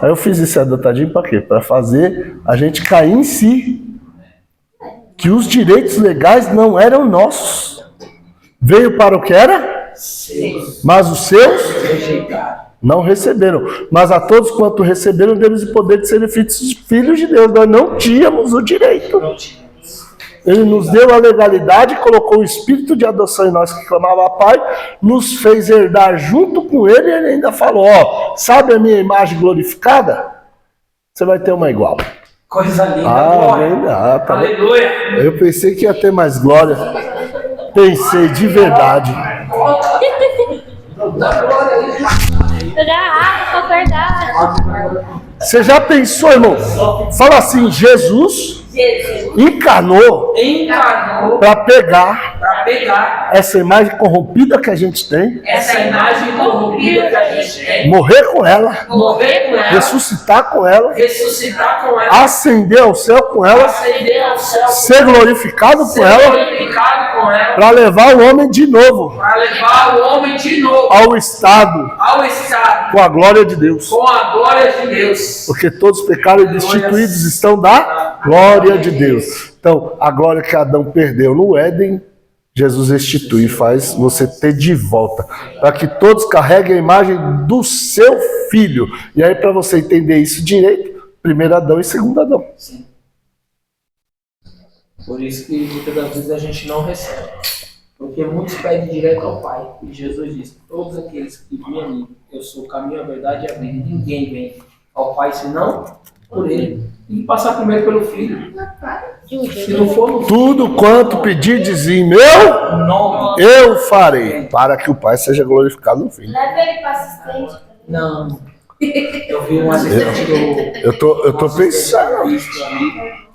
Aí eu fiz esse adotadinho para quê? Para fazer a gente cair em si. Que os direitos legais não eram nossos. Veio para o que era? Mas os seus não receberam. Mas a todos quanto receberam, deu-lhes o poder de serem filhos de Deus. Nós não tínhamos o direito. Ele nos deu a legalidade, colocou o espírito de adoção em nós que clamava Pai, nos fez herdar junto com ele e ele ainda falou, sabe a minha imagem glorificada? Você vai ter uma igual. Coisa linda, tá aleluia. Eu pensei que ia ter mais glória. Pensei de verdade. Você já pensou, irmão? Fala assim, Jesus encarnou encarnou para pegar para pegar essa imagem corrompida que a gente tem, essa imagem corrompida que a gente tem, morrer com ela, morrer com ela, ressuscitar com ela, ressuscitar com ela, ascender ao céu com ela, ascender ao céu, ser glorificado com ser ela, glorificado com ela, para levar o homem de novo para levar o homem de novo ao estado ao estado com a glória de Deus. com a glória de Deus. Porque todos pecaram e destituídos estão da glória de Deus. Então, a glória que Adão perdeu no Éden, Jesus restitui, faz você ter de volta. Para que todos carreguem a imagem do seu filho. E aí, para você entender isso direito, primeiro Adão e segundo Adão. Sim. Por isso que muitas das vezes a gente não recebe. Porque muitos pedem direto ao Pai. E Jesus diz: todos aqueles que vêm a mim, eu sou o caminho, a verdade e a vida. Ninguém vem ao Pai senão por Ele. Tem que passar primeiro pelo Filho. Se não for no Tudo quanto pedirdes em meu nome. eu farei, para que o Pai seja glorificado no filho. Leva ele para assistente. Não. Eu vi um assistente do. Eu tô pensando.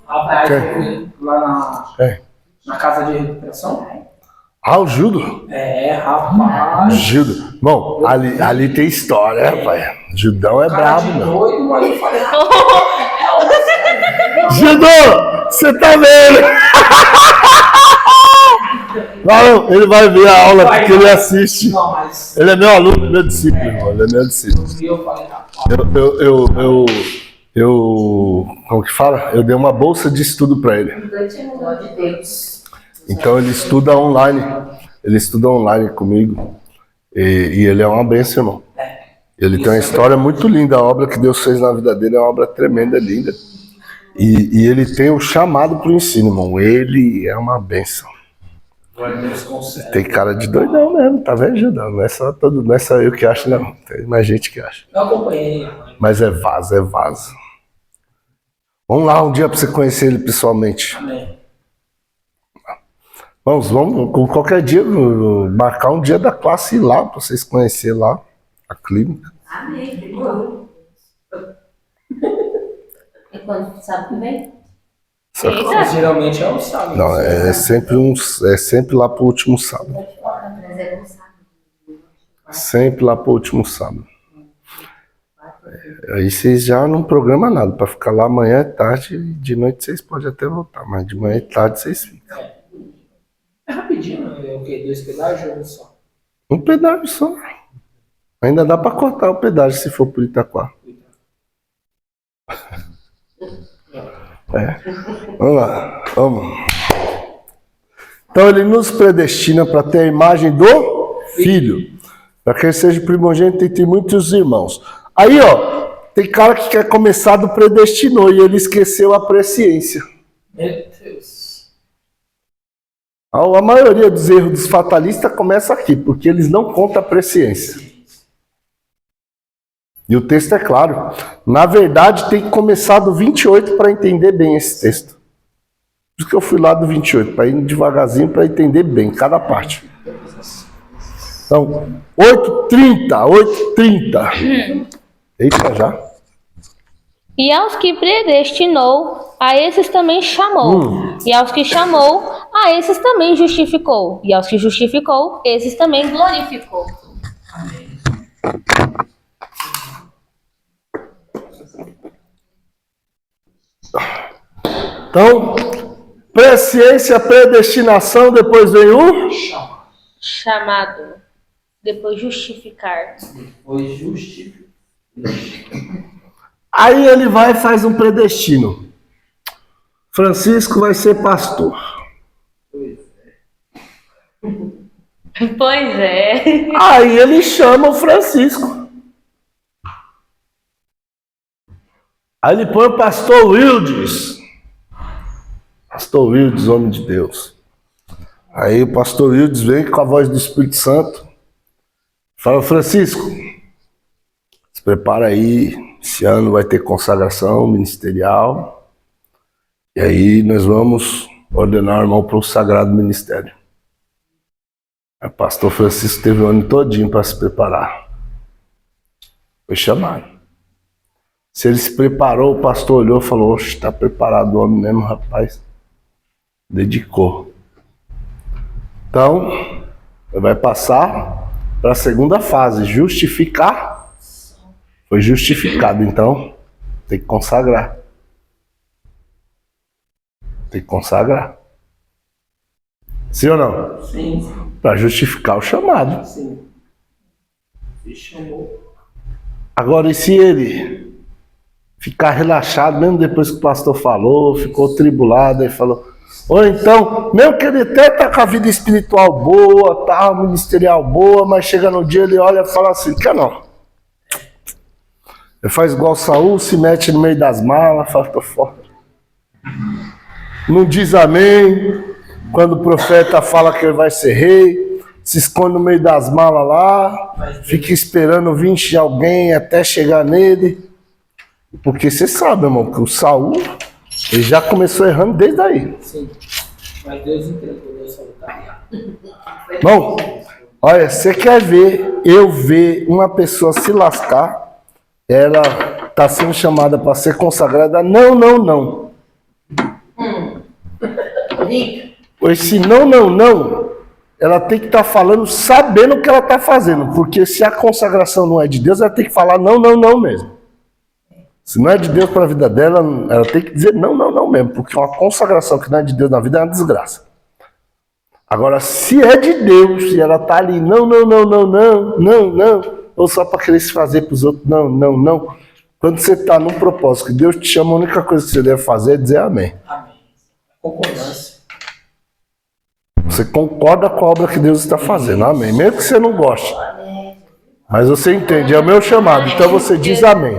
Rapaz, Ok. eu fui lá na casa de recuperação. Ah, o Judo. Rapaz. Judo. Bom, ali tem história, rapaz. Judão é Cara brabo, de não. doido, mas eu falei: Judô, você tá vendo? Não, ele vai ver a aula porque ele assiste. não, mas. Ele é meu aluno, meu discípulo, irmão. Ele é meu discípulo. E eu falei: rapaz. Como que fala? Eu dei uma bolsa de estudo para ele. Glória de Deus. Então ele estuda online. Ele estuda online comigo. E ele é uma bênção, irmão. Ele tem uma história muito linda. A obra que Deus fez na vida dele é uma obra tremenda, linda. E ele tem o chamado para o ensino, irmão. Ele é uma bênção. Deus consegue. Tem cara de doidão mesmo, tá vendo, Judão? Não é só eu que acho, não. Tem mais gente que acha. Eu acompanhei. Mas é vaso, é vaso. Vamos lá um dia para você conhecer ele pessoalmente. Amém. Vamos qualquer dia marcar um dia da classe e ir lá, para vocês conhecerem lá a clínica. Amém. Demorou. E quando sabe que vem? Só que- Mas geralmente é o sábado. Não, é sempre lá pro último sábado. Mas é um sábado. Sempre lá pro último sábado. Aí vocês já não programam nada, para ficar lá amanhã, tarde, e de noite vocês podem até voltar, mas de manhã e tarde vocês ficam. É rapidinho, é o quê? 2 pedágios ou um só? Um pedágio só. Ainda dá para cortar o pedágio se for por Itaquá. Vamos lá, vamos. Então ele nos predestina para ter a imagem do Filho, para que ele seja primogênito entre muitos irmãos. Aí, ó, tem cara que quer começar do predestinou e ele esqueceu a presciência. Meu Deus. A maioria dos erros dos fatalistas começa aqui, porque eles não contam a presciência. E o texto é claro. Na verdade, tem que começar do 28 para entender bem esse texto. Por isso que eu fui lá do 28, para ir devagarzinho, para entender bem cada parte. Então, 8:30. Eita, já. E aos que predestinou, a esses também chamou. E aos que chamou, a esses também justificou. E aos que justificou, esses também glorificou. Então, presciência, predestinação, depois vem o... Chamado. Depois justificar. Foi justificado. Aí ele vai e faz um predestino. Francisco vai ser pastor. Pois é. Aí ele chama o Francisco. Aí ele põe o pastor Wildes. Pastor Wildes, homem de Deus. Aí o pastor Wildes vem com a voz do Espírito Santo. Fala: Francisco, se prepara aí. Esse ano vai ter consagração ministerial. E aí nós vamos ordenar o irmão para o sagrado ministério. O pastor Francisco teve o ano todinho para se preparar. Foi chamado. Se ele se preparou, o pastor olhou e falou: oxe, está preparado o homem mesmo, rapaz. Dedicou. Então, vai passar para a segunda fase, justificar. Foi justificado, então tem que consagrar. Tem que consagrar. Sim ou não? Sim. Para justificar o chamado. Sim. Se chamou. Agora, e se ele ficar relaxado, mesmo depois que o pastor falou, ficou tribulado e falou, ou então, mesmo que ele até tá com a vida espiritual boa, tá, ministerial boa, mas chega no dia, ele olha e fala assim, quer não. Ele faz igual Saul, se mete no meio das malas, fala, tô fora. Não diz amém, quando o profeta fala que ele vai ser rei, se esconde no meio das malas lá, fica esperando vir de alguém até chegar nele. Porque você sabe, irmão, que o Saul, ele já começou errando desde aí. Sim. Mas Deus entregou, Deus falou, tá. Bom, olha, você quer ver eu ver uma pessoa se lascar, ela está sendo chamada para ser consagrada, não. Esse não, ela tem que estar falando sabendo o que ela está fazendo, porque se a consagração não é de Deus, ela tem que falar não mesmo. Se não é de Deus para a vida dela, ela tem que dizer não mesmo, porque uma consagração que não é de Deus na vida é uma desgraça. Agora, se é de Deus e ela está ali, não, ou só para querer se fazer para os outros, não. Quando você está num propósito que Deus te chama, a única coisa que você deve fazer é dizer amém. Amém. Concordância. Você concorda com a obra que Deus está fazendo, amém. Mesmo que você não goste. Mas você entende, é o meu chamado, então você diz amém.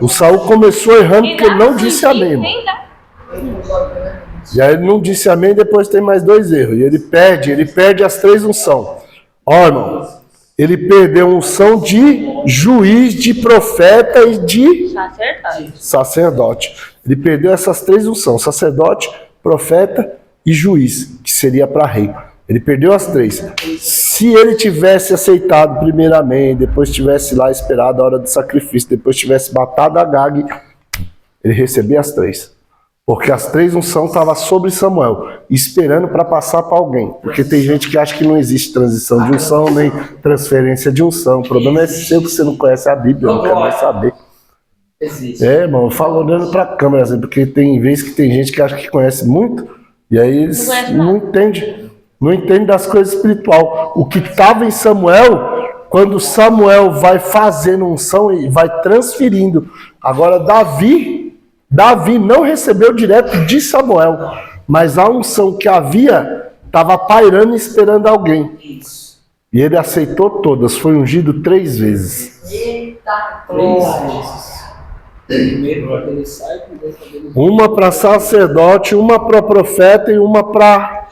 O Saul começou errando porque ele não disse amém, irmão. E aí ele não disse amém, depois tem mais 2 erros. E ele perde as 3 unções. Ó, irmão, ele perdeu a unção de juiz, de profeta e de sacerdote. Ele perdeu essas 3 unções, sacerdote, profeta e juiz, que seria para rei. Ele perdeu as 3. Se ele tivesse aceitado primeiramente, depois tivesse lá esperado a hora do sacrifício, depois tivesse matado Agag, ele recebia as 3. Porque as 3 unções estavam sobre Samuel, esperando para passar para alguém. Porque tem gente que acha que não existe transição de unção, nem transferência de unção. O problema é seu que você não conhece a Bíblia, não quer mais saber. Existe. Irmão, eu falo olhando para a câmera, assim, porque tem vezes que tem gente que acha que conhece muito, e aí eles não entendem. Não entende das coisas espirituais. O que estava em Samuel, quando Samuel vai fazendo unção e vai transferindo. Agora Davi não recebeu direto de Samuel, mas a unção que havia estava pairando e esperando alguém. Isso. E ele aceitou todas, foi ungido 3 vezes. Eita, 3 vezes. Primeiro quando ele sai, primeiro quando ele... Uma para sacerdote, uma para profeta e uma para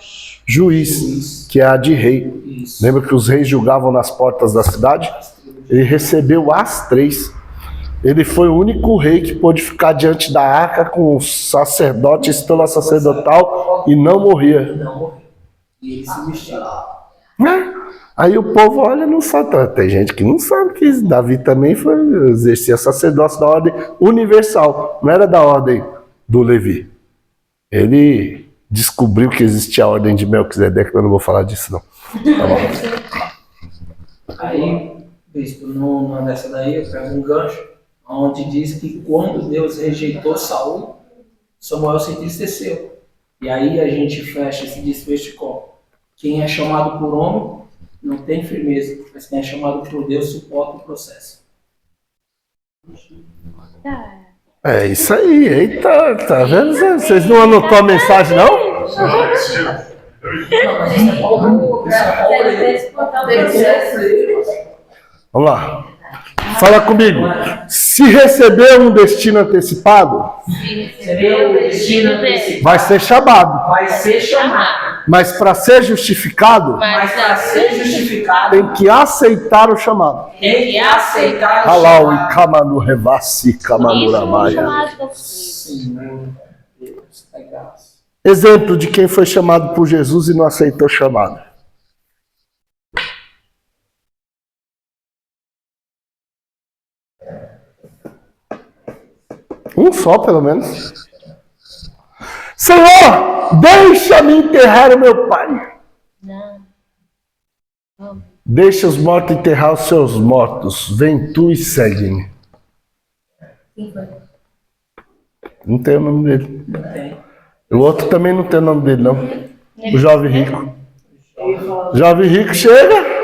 juiz, que é a de rei. Isso. Lembra que os reis julgavam nas portas da cidade? Ele recebeu as 3. Ele foi o único rei que pôde ficar diante da arca com o sacerdote, estrela sacerdotal, e não morria. Não morreu. E ele se vestiu. Aí o povo olha e não sabe. Tem gente que não sabe que Davi também foi exercer sacerdócio da ordem universal. Não era da ordem do Levi. Ele descobriu que existia a ordem de Melquisedeque, mas eu não vou falar disso não. Tá bom. Aí, bispo, numa dessa daí, eu pego um gancho, onde diz que quando Deus rejeitou Saul, Samuel se entristeceu. E aí a gente fecha esse desfecho com quem é chamado por homem não tem firmeza, mas quem é chamado por Deus suporta o processo. É isso aí, eita, tá vendo? Vocês não anotou a mensagem, não? Não, mas isso é Paulo. Isso é Paulo. Vamos lá. Fala comigo. Se receber um destino antecipado, vai ser chamado. Vai ser chamado. Mas para ser justificado, Mas para ser justificado, tem que aceitar o chamado. tem que aceitar o Halau e chamado. Kamanu Revassi Kamanu Ramaya. Senhor Deus, da graça. Exemplo de quem foi chamado por Jesus e não aceitou o chamado. Um só, pelo menos. Senhor, deixa-me enterrar o meu pai. Não. Deixa os mortos enterrar os seus mortos. Vem tu e segue-me. Não tem o nome dele. Não tem. O outro também não tem o nome dele, não. O jovem rico. O jovem rico chega.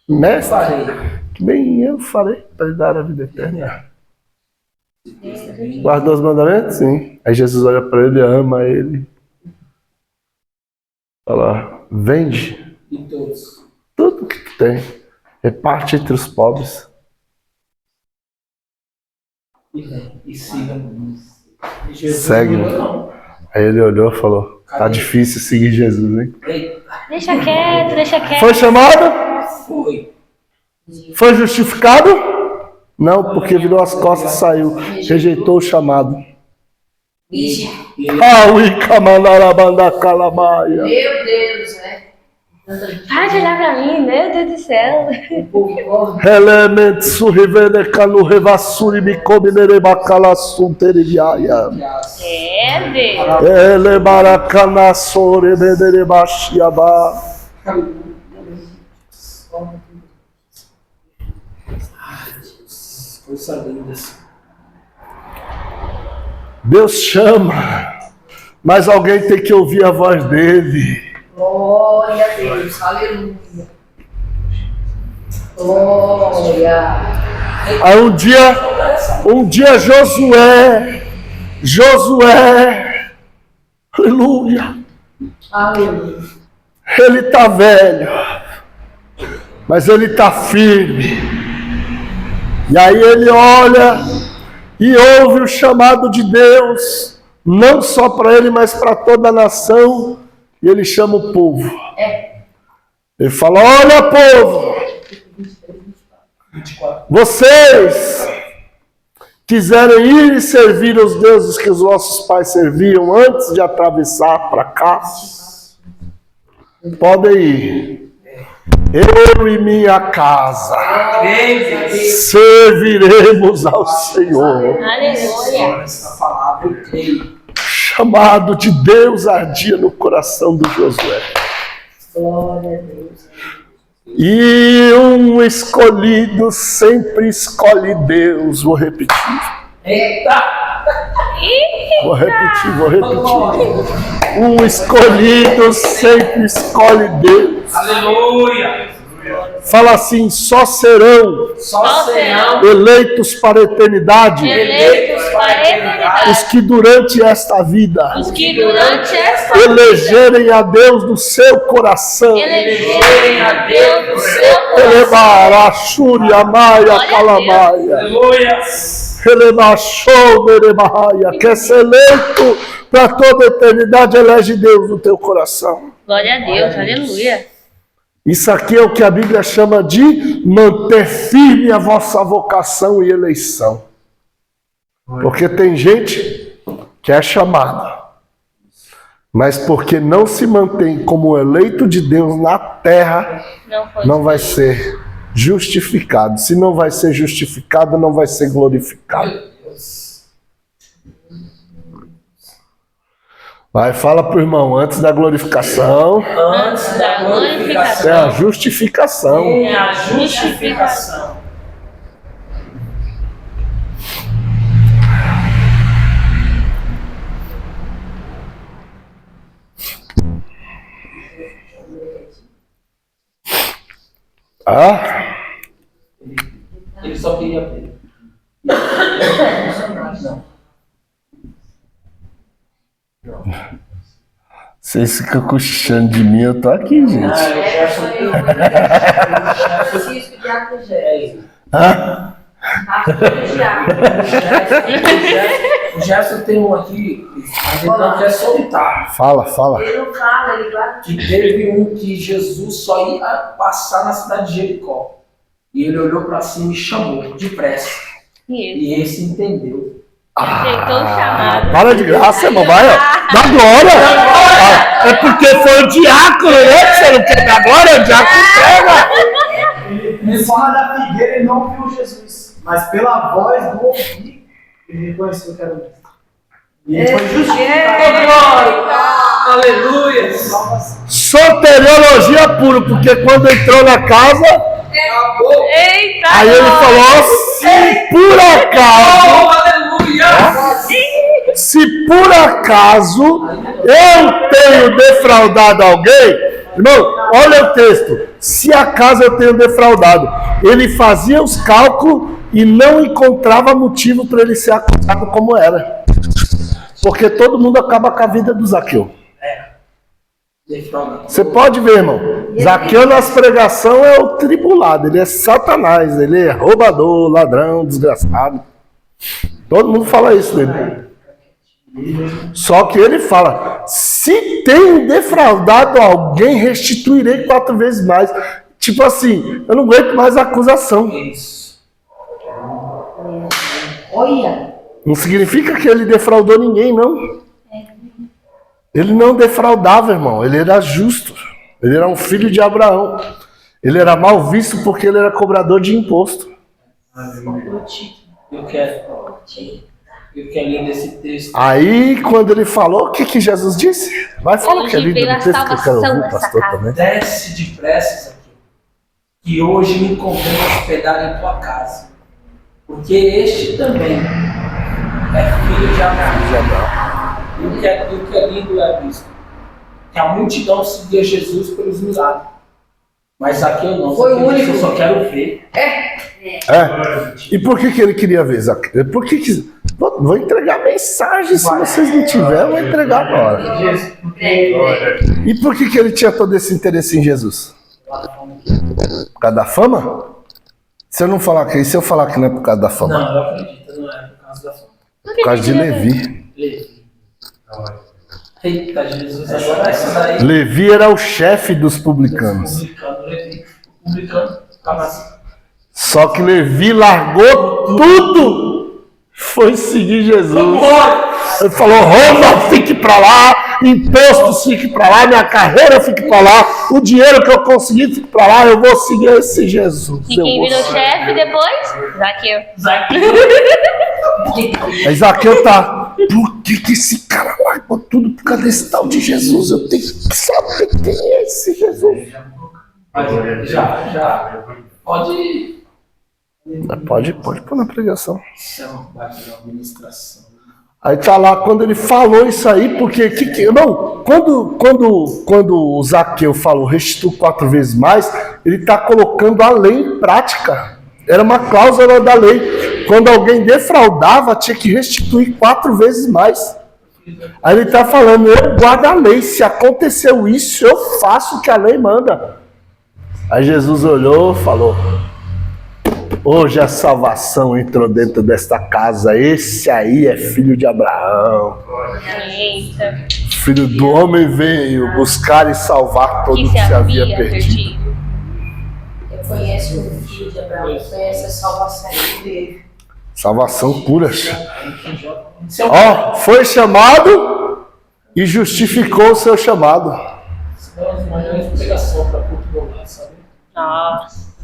Mestre, Farei. que bem eu farei para lhe dar a vida eterna. Guardou os mandamentos? Sim. Aí Jesus olha para ele, ama ele. Fala, vende E todos. tudo que tu tem. Reparte entre os pobres. E vem. E siga. E Jesus Segue-me. não olhou, não. Aí ele olhou e falou, tá difícil seguir Jesus, hein? Eita. Deixa quieto, deixa quieto. Foi chamado? Foi. Foi justificado? Não, porque virou as costas e saiu. Rejeitou o chamado. Vixe, Ah, ui, camanarabanda calamaia. meu Deus, né? Para de olhar pra mim, meu Deus do céu. O povo corre. Element surrivene canu revassuri me come nerebacala sunteriviaia. É, Deus. Ele baracana sore bederebashiaba. Coisa linda. Deus chama, mas alguém tem que ouvir a voz dele. Glória a Deus, aleluia. Glória. Aí um dia Josué, aleluia, Aleluia. ele tá velho, mas ele tá firme. E aí ele olha e ouve o chamado de Deus, não só para ele, mas para toda a nação, e ele chama o povo. Ele fala, olha povo, vocês quiserem ir e servir os deuses que os vossos pais serviam antes de atravessar para cá, podem ir. Eu e minha casa serviremos ao Senhor. Aleluia. Essa palavra eu creio. Chamado de Deus ardia no coração do Josué. Glória a Deus. E um escolhido sempre escolhe Deus. Vou repetir. Eita! Vou repetir. Um escolhido sempre escolhe Deus. Aleluia! Fala assim, só serão Só serão eleitos para a eternidade Eleitos para a eternidade. os que durante esta vida Os que durante esta elegerem a Deus do seu coração. elegerem a Deus do seu coração. Elebarachuri, Amaia, Calamaia. Aleluia! Elebachou, Merebaia. Quer ser eleito para toda a eternidade, elege Deus no teu coração. Glória a Deus, aleluia. Isso aqui é o que a Bíblia chama de manter firme a vossa vocação e eleição. Porque tem gente que é chamada, mas porque não se mantém como eleito de Deus na terra, não vai ser justificado. Se não vai ser justificado, não vai ser glorificado. Vai, fala pro irmão, antes da glorificação, Antes da é glorificação a justificação. é a justificação. Ah, Ele só queria ver. vocês ficam cochichando de mim, eu tô aqui, gente. Francisco de Acugé. Ah, O Gerson tem um aqui, mas ele não quer soltar. fala. Ele não fala, ele guarda. Que teve um que Jesus só ia passar na cidade de Jericó. E ele olhou para cima e chamou depressa. Isso. E esse entendeu. Aceitou o chamado. Para de graça, irmão, vai, ó. Dá glória. Ah, é porque foi o diácono, né? Que você não quer dar glória, o diácono pega. Ele fala da figueira, ele não viu Jesus, mas pela voz do ouvir, ele reconheceu que era o E foi justificado. Aleluia. Soteriologia pura, porque quando entrou na casa, Acabou. Eita! aí ele falou, se por acaso, Aleluia. se por acaso eu tenho defraudado alguém, irmão, olha o texto, se acaso eu tenho defraudado, ele fazia os cálculos e não encontrava motivo para ele ser acusado como era. Porque todo mundo acaba com a vida do Zaqueu. Você pode ver, irmão. Zaqueu nas pregações é o tribulado. Ele é Satanás. Ele é roubador, ladrão, desgraçado. Todo mundo fala isso dele. Só que ele fala: se tenho defraudado alguém, restituirei 4 vezes mais. Tipo assim, eu não aguento mais a acusação. Olha. Não significa que ele defraudou ninguém, não. Ele não defraudava, irmão. Ele era justo. Ele era um filho de Abraão. Ele era mal visto porque ele era cobrador de imposto. Eu quero ler desse texto. Aí, quando ele falou, o que Jesus disse? Vai falar que é lido no texto que eu quero ouvir o pastor também. Desce depressa aqui, que hoje me convém hospedar em tua casa, porque este também é filho de Abraão. E o que é lindo é isso, que a multidão seguia Jesus pelos milagres, mas aqui eu não. Foi o único. Eu só quero ver. E por que ele queria ver, Zaqueu? Por que vou entregar mensagem, se vocês não tiverem, eu vou entregar agora. E por que ele tinha todo esse interesse em Jesus? Por causa da fama? Se eu não falar que se eu falar que não é por causa da fama? Não, eu acredito, não é por causa da fama. Por causa de Levi. Levi. Eita, Jesus, agora essa daí. Levi era o chefe dos publicanos. Publicano, assim. Só que Levi largou tudo, foi seguir Jesus. Ele falou: Roma, fique pra lá, impostos, fique pra lá, minha carreira, fique pra lá, o dinheiro que eu consegui, fique pra lá, eu vou seguir esse Jesus. E quem virou chefe depois? Zaqueu. Aí Zaqueu tá: por que esse cara largou tudo por causa desse tal de Jesus? Eu tenho que saber quem é esse Jesus. Já. Pode ir. Pode pôr na pregação. Isso é uma administração. Aí tá lá, quando ele falou isso aí, porque não, quando o Zaqueu falou restitui 4 vezes mais, ele está colocando a lei em prática. Era uma cláusula da lei. Quando alguém defraudava, tinha que restituir 4 vezes mais. Aí ele está falando: eu guardo a lei, se aconteceu isso, eu faço o que a lei manda. Aí Jesus olhou e falou: hoje a salvação entrou dentro desta casa. Esse aí é filho de Abraão. Eita. Filho do homem veio buscar e salvar todo que se havia perdido. Eu conheço o filho de Abraão, conheço a salvação dele. Salvação pura. Ó, foi chamado e justificou o seu chamado. Nossa.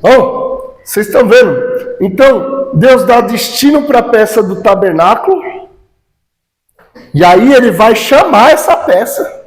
Ó, vocês estão vendo? Então, Deus dá destino para a peça do tabernáculo. E aí ele vai chamar essa peça.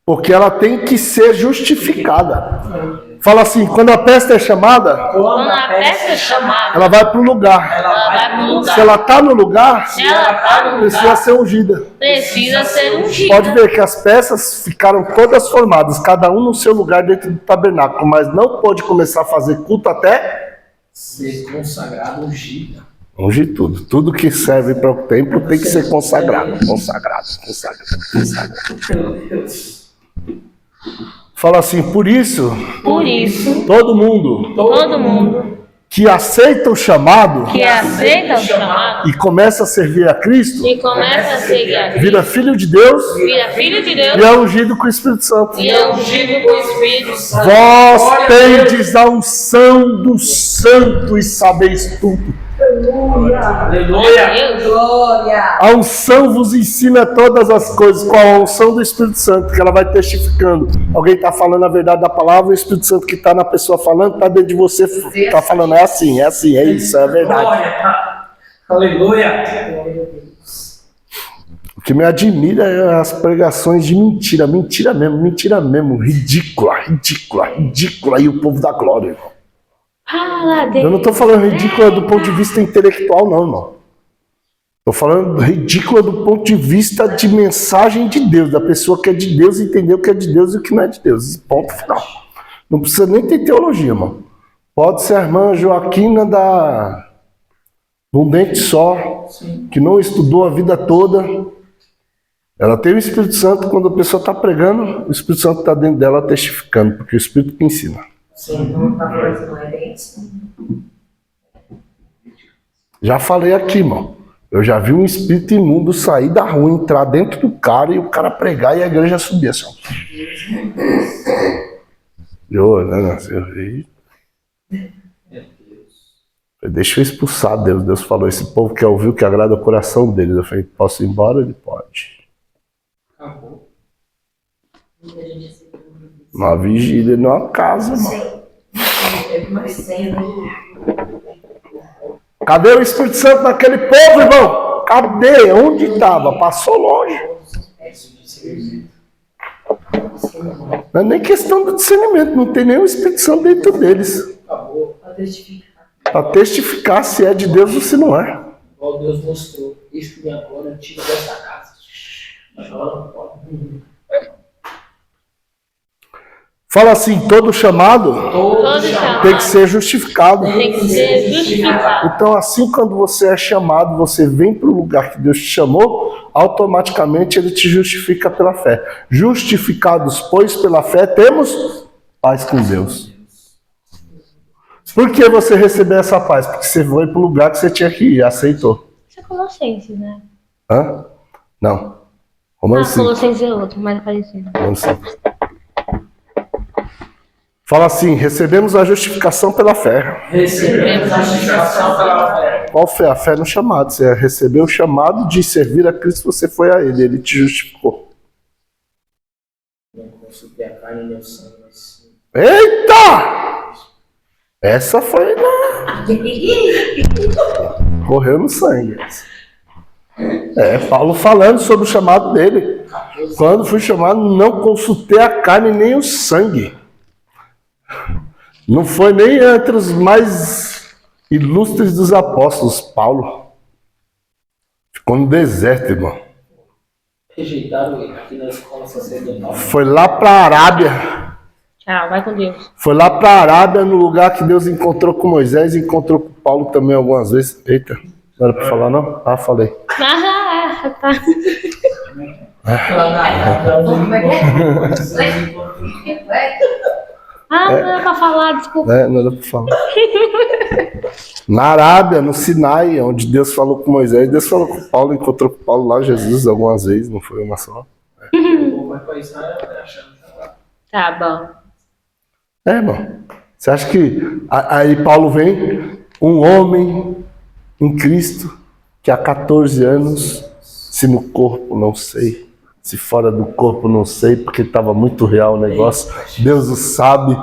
Porque ela tem que ser justificada. Fala assim: quando a peça é chamada, Quando a peça é chamada, ela vai para o lugar. ela vai pro lugar. Se ela está no lugar, Se ela tá no precisa lugar, ser ungida. precisa ser ungida. Pode ver que as peças ficaram todas formadas, cada um no seu lugar dentro do tabernáculo, mas não pode começar a fazer culto até ser consagrado, ungido. ungir tudo. Tudo que serve para o templo tem que ser consagrado. Consagrado. Meu Deus. Fala assim: por isso, todo mundo que aceita o chamado que aceita o chamado e começa a servir a Cristo, e começa a seguir a Cristo, vira filho de Deus vira filho de Deus e é ungido com o Espírito Santo. e é ungido com o Espírito Santo. Vós tendes a unção do Santo e sabeis tudo. Aleluia. Deus. Glória! A unção vos ensina todas as coisas. Qual a unção do Espírito Santo? Que ela vai testificando. Alguém está falando a verdade da palavra, o Espírito Santo que está na pessoa falando, está dentro de você, está falando: é assim, é isso, é a verdade. Glória. Aleluia. que me admira é as pregações de mentira mesmo, ridícula, e o povo da glória, irmão. Fala, Eu não estou falando ridícula do ponto de vista intelectual, não, irmão. Estou falando ridícula do ponto de vista de mensagem de Deus, da pessoa que é de Deus, entender o que é de Deus e o que não é de Deus. Ponto final. Não precisa nem ter teologia, irmão. Pode ser a irmã Joaquina de um dente só, que não estudou a vida toda. Ela tem o Espírito Santo, quando a pessoa está pregando, o Espírito Santo está dentro dela testificando, porque é o Espírito que ensina. Já falei aqui, irmão. Eu já vi um espírito imundo sair da rua, entrar dentro do cara e o cara pregar e a igreja subir assim. Eu vi. Deixa eu expulsar Deus. Deus falou, esse povo quer ouvir o que agrada o coração deles. Eu falei, posso ir embora? Ele pode. Acabou. Uma vigília numa casa, mano. Cadê o Espírito Santo naquele povo, irmão? Cadê? Onde estava? Passou longe. Não é nem questão do discernimento, não tem nem o Espírito Santo dentro deles. Acabou. Para testificar se é de Deus ou se não é. Igual Deus mostrou. Isso que agora eu tiro dessa casa. Agora não pode. Fala assim, todo chamado Todo chamado tem que ser justificado. tem que ser justificado. Então, assim, quando você é chamado, você vem para o lugar que Deus te chamou, automaticamente Ele te justifica pela fé. Justificados, pois, pela fé, temos paz com Deus. Por que você recebeu essa paz? Porque você foi para o lugar que você tinha que ir, aceitou. Isso é Colossenses, né? Hã? Não. Romanos 5. Colossenses é outro, mais parecido. Romanos 5. Fala assim, recebemos a justificação pela fé. Recebemos a justificação pela fé. Qual fé? A fé no chamado. Você recebeu o chamado de servir a Cristo, você foi a Ele, Ele te justificou. Não consultei a carne nem o sangue, mas... Eita! Essa foi, correu no sangue. Paulo falando sobre o chamado dele. Quando fui chamado, não consultei a carne nem o sangue. Não foi nem entre os mais ilustres dos apóstolos, Paulo. Ficou no deserto, irmão. Rejeitaram ele aqui na escola sacerdotal. Foi lá para a Arábia. Tchau, vai com Deus. Foi lá para a Arábia, no lugar que Deus encontrou com Moisés e encontrou com Paulo também algumas vezes. Eita, não era para falar não? Ah, falei. Ah, tá. Ah, não era pra falar, desculpa. Não era para falar. Na Arábia, no Sinai, onde Deus falou com Moisés, Deus falou com Paulo, encontrou com Paulo lá, Jesus, algumas vezes, não foi uma só. Tá bom. Irmão, você acha que aí Paulo vem, um homem em Cristo, que há 14 anos, se no corpo não sei, se fora do corpo não sei, porque estava muito real o negócio, Deus o sabe.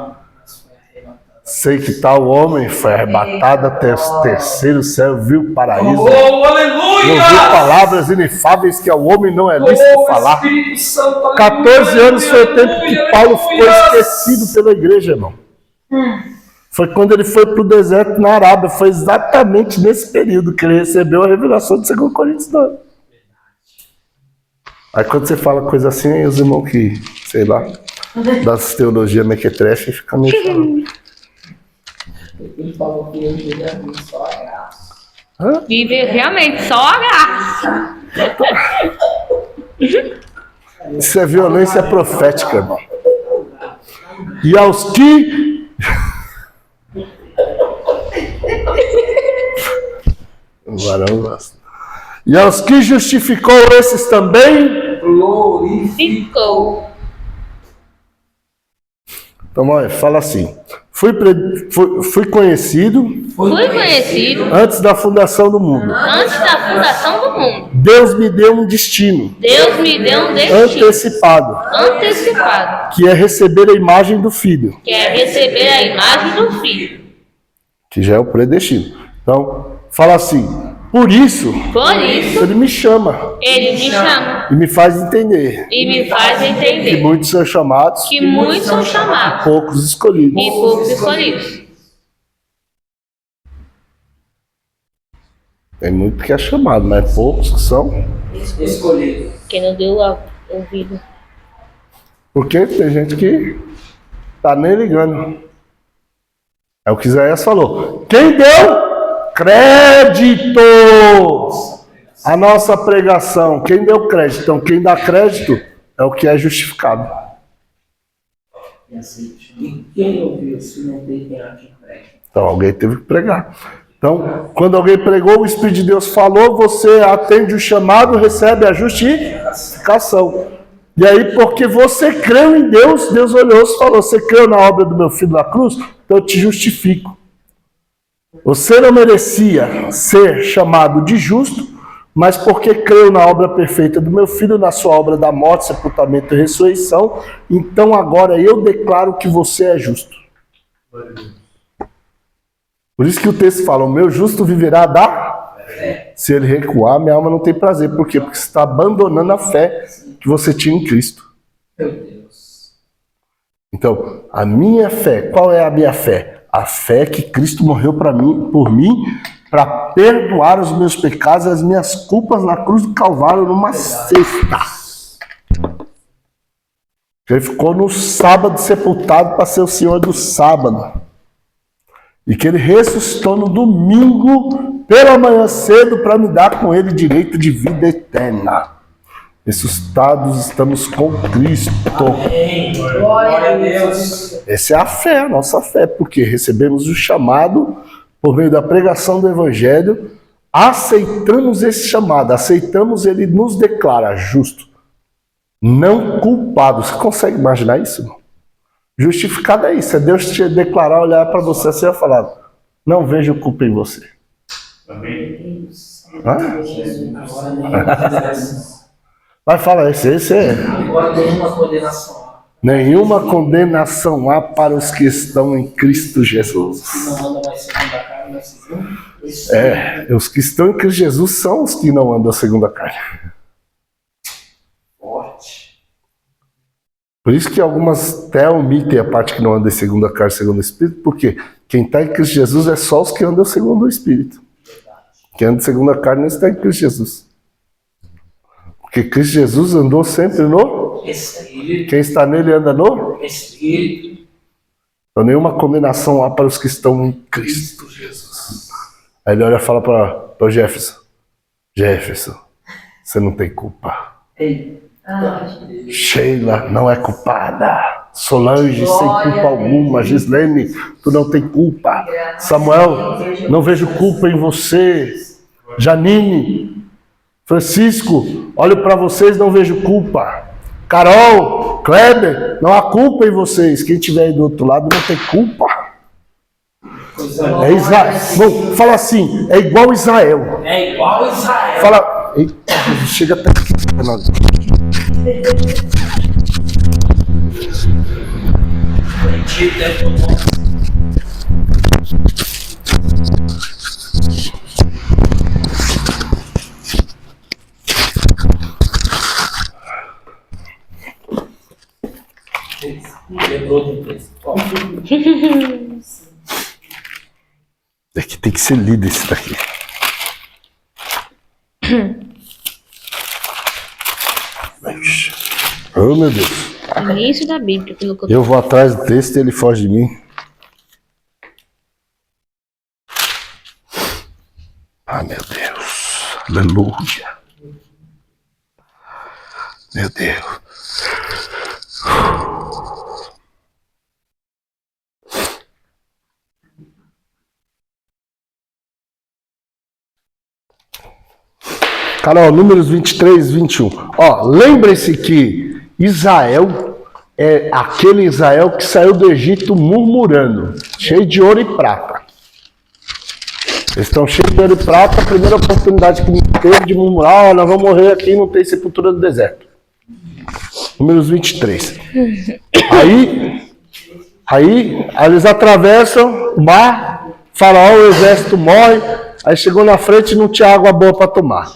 Sei que tal homem foi arrebatado até o terceiro céu, viu o paraíso. Oh, aleluia! Ouviu palavras inefáveis que ao homem não é lícito falar. 14 anos foi o tempo que Paulo ficou esquecido pela igreja, irmão. Foi quando ele foi para o deserto na Arábia. Foi exatamente nesse período que ele recebeu a revelação de 2 Coríntios 2. Aí quando você fala coisa assim, os irmãos que, sei lá, das teologias mequetrefe, fica meio falando. Ele falou que eu devia vir só a graça. Viver realmente só a graça. Isso é violência profética, irmão. E aos que... O varão gosta. E aos que justificou esses também... Ficou. Então, olha, fala assim. Fui conhecido Fui conhecido antes da fundação do mundo. antes da fundação do mundo. Deus me deu um destino Deus me deu um destino antecipado, que é receber a imagem do Filho, que é receber a imagem do Filho. que já é o predestino. Então, fala assim, Por isso, Ele me chama me chama e me faz entender e me faz que entender muitos são chamados, que muitos são chamados poucos escolhidos. e poucos escolhidos. Tem muito que é chamado, mas poucos que são. Escolhido. Quem não deu ouvido. Porque tem gente que tá nem ligando. É o que Isaías falou. Quem deu crédito à nossa pregação? Quem deu crédito? Então, quem dá crédito é o que é justificado. E quem ouviu se não tem quem aqui prega? Então, alguém teve que pregar. Então, quando alguém pregou, o Espírito de Deus falou, você atende o chamado, recebe a justificação. E aí, porque você creu em Deus, Deus olhou e falou, você creu na obra do meu filho na cruz, então eu te justifico. Você não merecia ser chamado de justo, mas porque creu na obra perfeita do meu filho, na sua obra da morte, sepultamento e ressurreição, então agora eu declaro que você é justo. Por isso que o texto fala, o meu justo viverá da fé. Se ele recuar, minha alma não tem prazer. Por quê? Porque você está abandonando a fé que você tinha em Cristo. Meu Deus. Então, a minha fé, qual é a minha fé? A fé que Cristo morreu por mim, para perdoar os meus pecados, as minhas culpas na cruz do Calvário numa sexta. Ele ficou no sábado sepultado para ser o Senhor do sábado. E que ele ressuscitou no domingo, pela manhã cedo, para me dar com ele direito de vida eterna. Ressuscitados estamos com Cristo. Amém. Glória a Deus. Essa é a fé, a nossa fé, porque recebemos o chamado por meio da pregação do Evangelho, aceitamos esse chamado, aceitamos, ele nos declara justo, não culpado. Você consegue imaginar isso? Não? Justificado é isso, é Deus te declarar, olhar para você assim e falar, não vejo culpa em você. Amém. Vai falar, esse é... Agora nenhuma condenação há. Nenhuma condenação há para os que estão em Cristo Jesus. Que não anda mais segundo a carne, mas segundo o Espírito. Os que estão em Cristo Jesus são os que não andam segundo a carne. Forte. Por isso que algumas até omitem a parte que não anda segundo a carne, segundo o Espírito, porque quem está em Cristo Jesus é só os que andam segundo o Espírito. Quem anda segundo a carne não está em Cristo Jesus. Porque Cristo Jesus andou sempre no Espírito. Quem está nele anda no Espírito. Então nenhuma condenação há para os que estão em Cristo Jesus. Aí ele olha e fala para o Jefferson. Jefferson, você não tem culpa. Sheila não é culpada. Solange, sem culpa alguma. Gislene, tu não tem culpa. Samuel, não vejo culpa em você. Janine, Francisco, olho para vocês, não vejo culpa. Carol, Kleber, não há culpa em vocês. Quem estiver aí do outro lado não tem culpa. É Israel. Bom, fala assim, é igual Israel. É igual Israel. Fala, eita, chega até aqui. Daqui tem que ser lido esse daqui. Oh, meu Deus. Início da Bíblia, pelo que Eu vou atrás do texto e ele foge de mim. Ah, meu Deus. Aleluia. Meu Deus. Carol, Números 23, 21. Ó, lembre-se que Israel é aquele Israel que saiu do Egito murmurando, cheio de ouro e prata. Eles estão cheios de ouro e prata, a primeira oportunidade que teve de murmurar, ó, nós vamos morrer aqui e não tem sepultura no deserto. Números 23. Aí eles atravessam o mar, Faraó, o exército morre, Aí chegou na frente e não tinha água boa para tomar.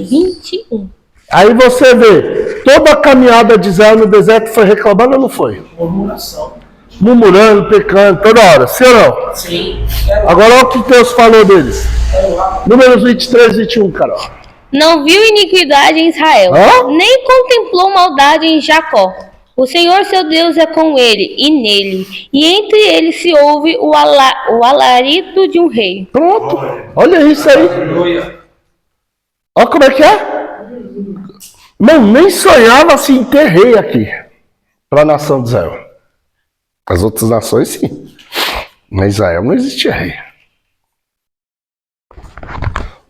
21. Aí você vê, toda a caminhada de Israel no deserto foi reclamando ou não foi? Murmuração. Murmurando, pecando, toda hora, sim ou não? Sim. Agora olha o que Deus falou deles. Números 23, 21, Carol. Não viu iniquidade em Israel, Hã? nem contemplou maldade em Jacó. O Senhor seu Deus é com ele e nele, e entre eles se ouve o alarido de um rei. Pronto, olha isso aí. Aleluia. Olha como é que é. Não, nem sonhava assim em ter rei aqui, para a nação de Israel. As outras nações sim, mas Israel não existia rei.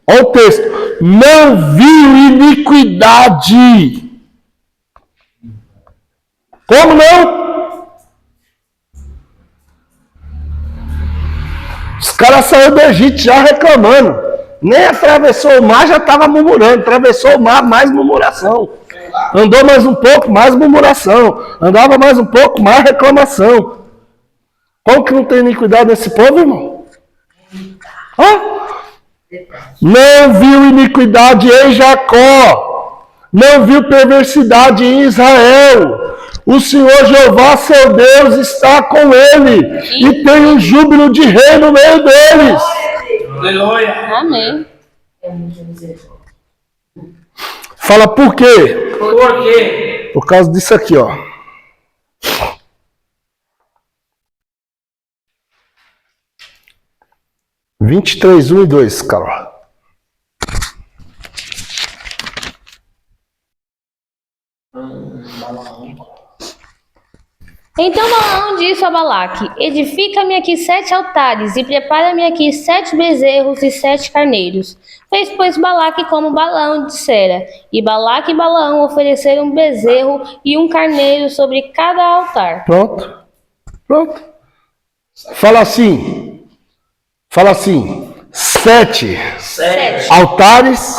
Olha o texto. Não viu iniquidade. Como não? Os caras saíram do Egito já reclamando. Nem atravessou o mar, já estava murmurando. Atravessou o mar, mais murmuração. Andou mais um pouco, mais murmuração. Andava mais um pouco, mais reclamação. Como que não tem iniquidade nesse povo, irmão? Hã? Não viu iniquidade em Jacó. Não viu perversidade em Israel. O Senhor Jeová, seu Deus, está com ele. E tem um júbilo de rei no meio deles. Aleluia. Amém. Fala por quê? Por quê? Por causa disso aqui, ó. Vinte e três, 1 e 2, Carol. Então Balaão disse a Balaque: edifica-me aqui 7 altares, e prepara-me aqui 7 bezerros e 7 carneiros. Fez, pois, Balaque como Balaão dissera, e Balaque e Balaão ofereceram um bezerro e um carneiro sobre cada altar. Pronto. Pronto. Fala assim. Fala assim. 7 altares,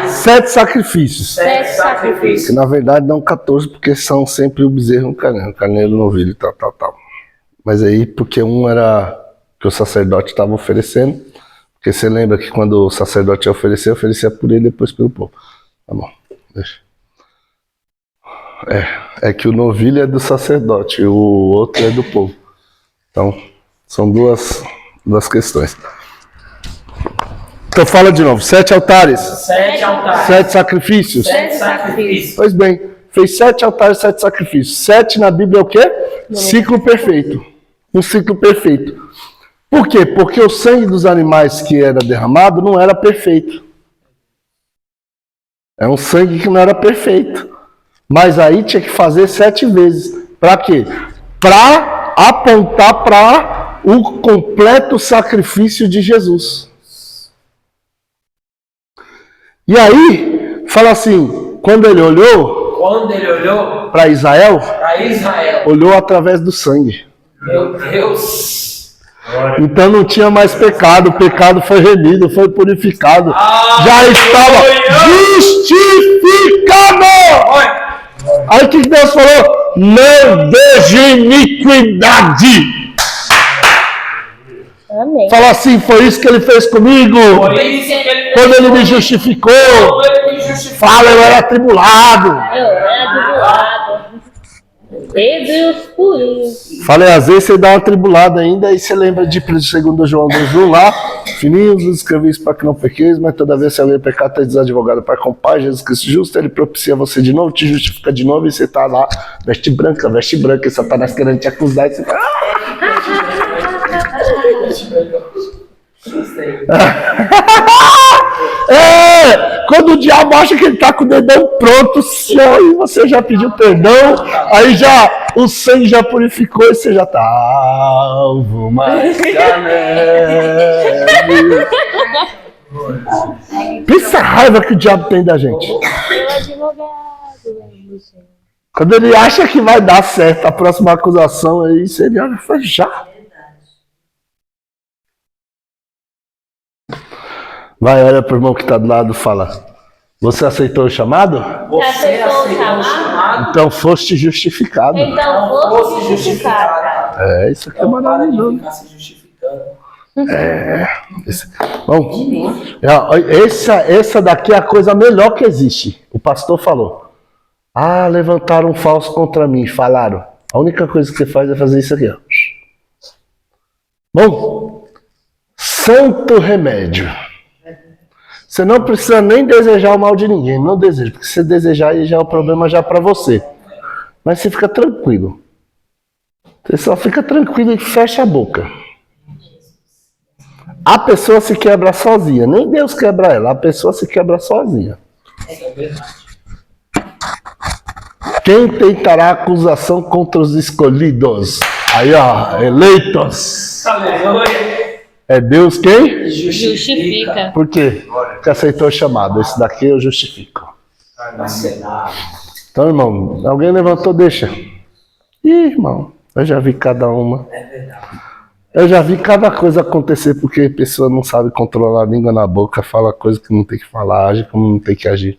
7 sacrifícios. 7 sacrifícios. Que na verdade não 14, porque são sempre o bezerro e o carneiro, novilho e tal. Mas aí, porque um era que o sacerdote estava oferecendo, porque você lembra que quando o sacerdote ia oferecer, oferecia por ele e depois pelo povo. Tá bom, deixa. É que o novilho é do sacerdote e o outro é do povo. Então, são duas questões. Então fala de novo, 7 altares. 7 altares. 7 sacrifícios. 7 sacrifícios. Pois bem, fez 7 altares, 7 sacrifícios. 7 na Bíblia é o quê? Ciclo perfeito. Um ciclo perfeito. Por quê? Porque o sangue dos animais que era derramado não era perfeito. É um sangue que não era perfeito. Mas aí tinha que fazer 7 vezes. Para quê? Para apontar para o completo sacrifício de Jesus. E aí, fala assim, quando ele olhou para Israel, olhou através do sangue. Meu Deus. Então não tinha mais pecado, o pecado foi remido, foi purificado. Já estava justificado. Aí o que Deus falou? Não vejo iniquidade. Amém. Fala assim, foi isso que ele fez comigo. Quando ele me justificou. Fala, eu era atribulado. Eu era atribulado. Deus purinho. Falei, às vezes você dá uma atribulada ainda, aí você lembra de 2 João 2:1 lá. Fininhos, vos escrevi isso para que não pequeis, mas toda vez que alguém pecar, está desadvogado para com o Pai, Jesus Cristo justo, ele propicia você de novo, te justifica de novo, e você está lá, veste branca, e Satanás querendo te acusar, e você fala... Quando o diabo acha que ele está com o dedão pronto, e você já pediu perdão, aí já o sangue já purificou e você já está alvo, mais que a neve. Pensa a raiva que o diabo tem da gente. Meu advogado. Quando ele acha que vai dar certo a próxima acusação, aí ele olha e fala, já. Vai, olha pro irmão que está do lado e fala, você aceitou o chamado? Você aceitou o chamado? Então foste justificado. Então fosse justificado. Isso aqui é maravilhoso. Ficar se justificando. Bom, essa daqui é a coisa melhor que existe. O pastor falou. Ah, levantaram um falso contra mim, falaram. A única coisa que você faz é fazer isso aqui, ó. Bom, santo remédio. Você não precisa nem desejar o mal de ninguém, não deseja, porque se você desejar aí já é o problema já para você. Mas você fica tranquilo. Você só fica tranquilo e fecha a boca. A pessoa se quebra sozinha, nem Deus quebra ela, a pessoa se quebra sozinha. É verdade. Quem tentará acusação contra os escolhidos? Aí, ó, eleitos. Aleluia. É Deus quem? Justifica. Por quê? Porque aceitou o chamado. Esse daqui eu justifico. Então, irmão, alguém levantou, deixa. Ih, irmão, eu já vi cada uma. É verdade. Eu já vi cada coisa acontecer porque a pessoa não sabe controlar a língua na boca, fala coisa que não tem que falar, age como não tem que agir.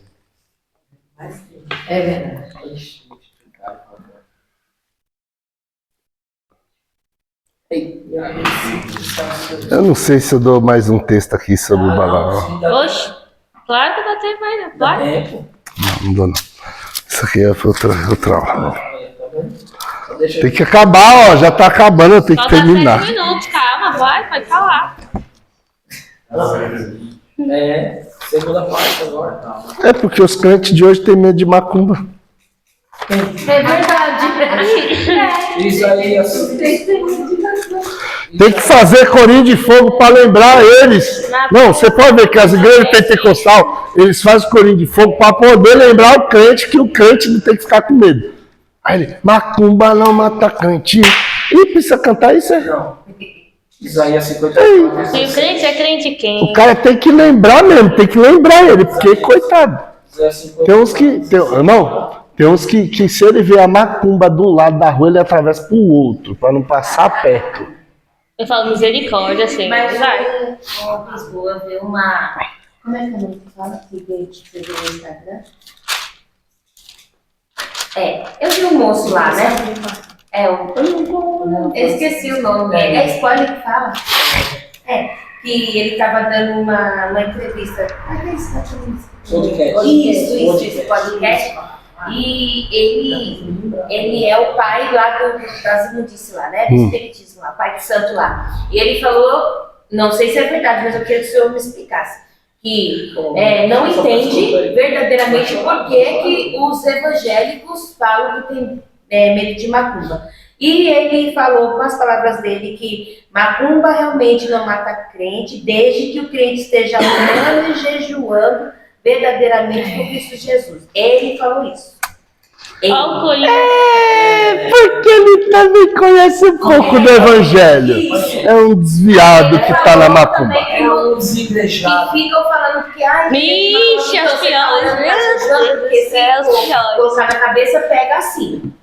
É verdade. Eu não sei se eu dou mais um texto aqui sobre o Balaão. Oxe, claro que dá tempo ainda. Vai. Não dou não. Isso aqui é outra aula. Tem que acabar, ó. Já tá acabando, eu tenho que Só dá terminar. 7 minutos, calma, vai, pode falar. Segunda parte agora. É porque os crentes de hoje têm medo de macumba. É verdade. Isso aí, assim. Tem que fazer corinho de fogo para lembrar eles. Não, você pode ver que as igrejas pentecostal, eles fazem corinho de fogo para poder lembrar o crente que o crente não tem que ficar com medo. Aí ele, macumba não mata crente. E precisa cantar isso? Não. Isaías 54. Se o crente é crente quem? O cara tem que lembrar mesmo, tem que lembrar ele, porque coitado. Tem uns que, tem uns que se ele vê a macumba de um lado da rua, ele atravessa para o outro, para não passar perto. Eu falo misericórdia, assim, Mas vai. o Lisboa vê uma. Como é que é o nome que fala? Que veio te fazer no Instagram? Eu vi um moço lá, né? Eu esqueci o nome. É spoiler que fala? Que ele tava dando uma entrevista. Isso, podcast. E ele é o pai lá das imundícias lá, né? Do espiritismo lá, pai de santo lá. E ele falou, não sei se é verdade, mas eu queria que o senhor me explicasse, que não entende verdadeiramente por que os evangélicos falam que tem medo de macumba. E ele falou com as palavras dele que macumba realmente não mata crente, desde que o crente esteja orando e jejuando verdadeiramente por Cristo Jesus. Ele falou isso. Porque ele também conhece um pouco do evangelho. É um desviado que está na macumba. É um desigrejado. E ficam falando que Vixe, as piores, porque se colocar na cabeça, pega assim.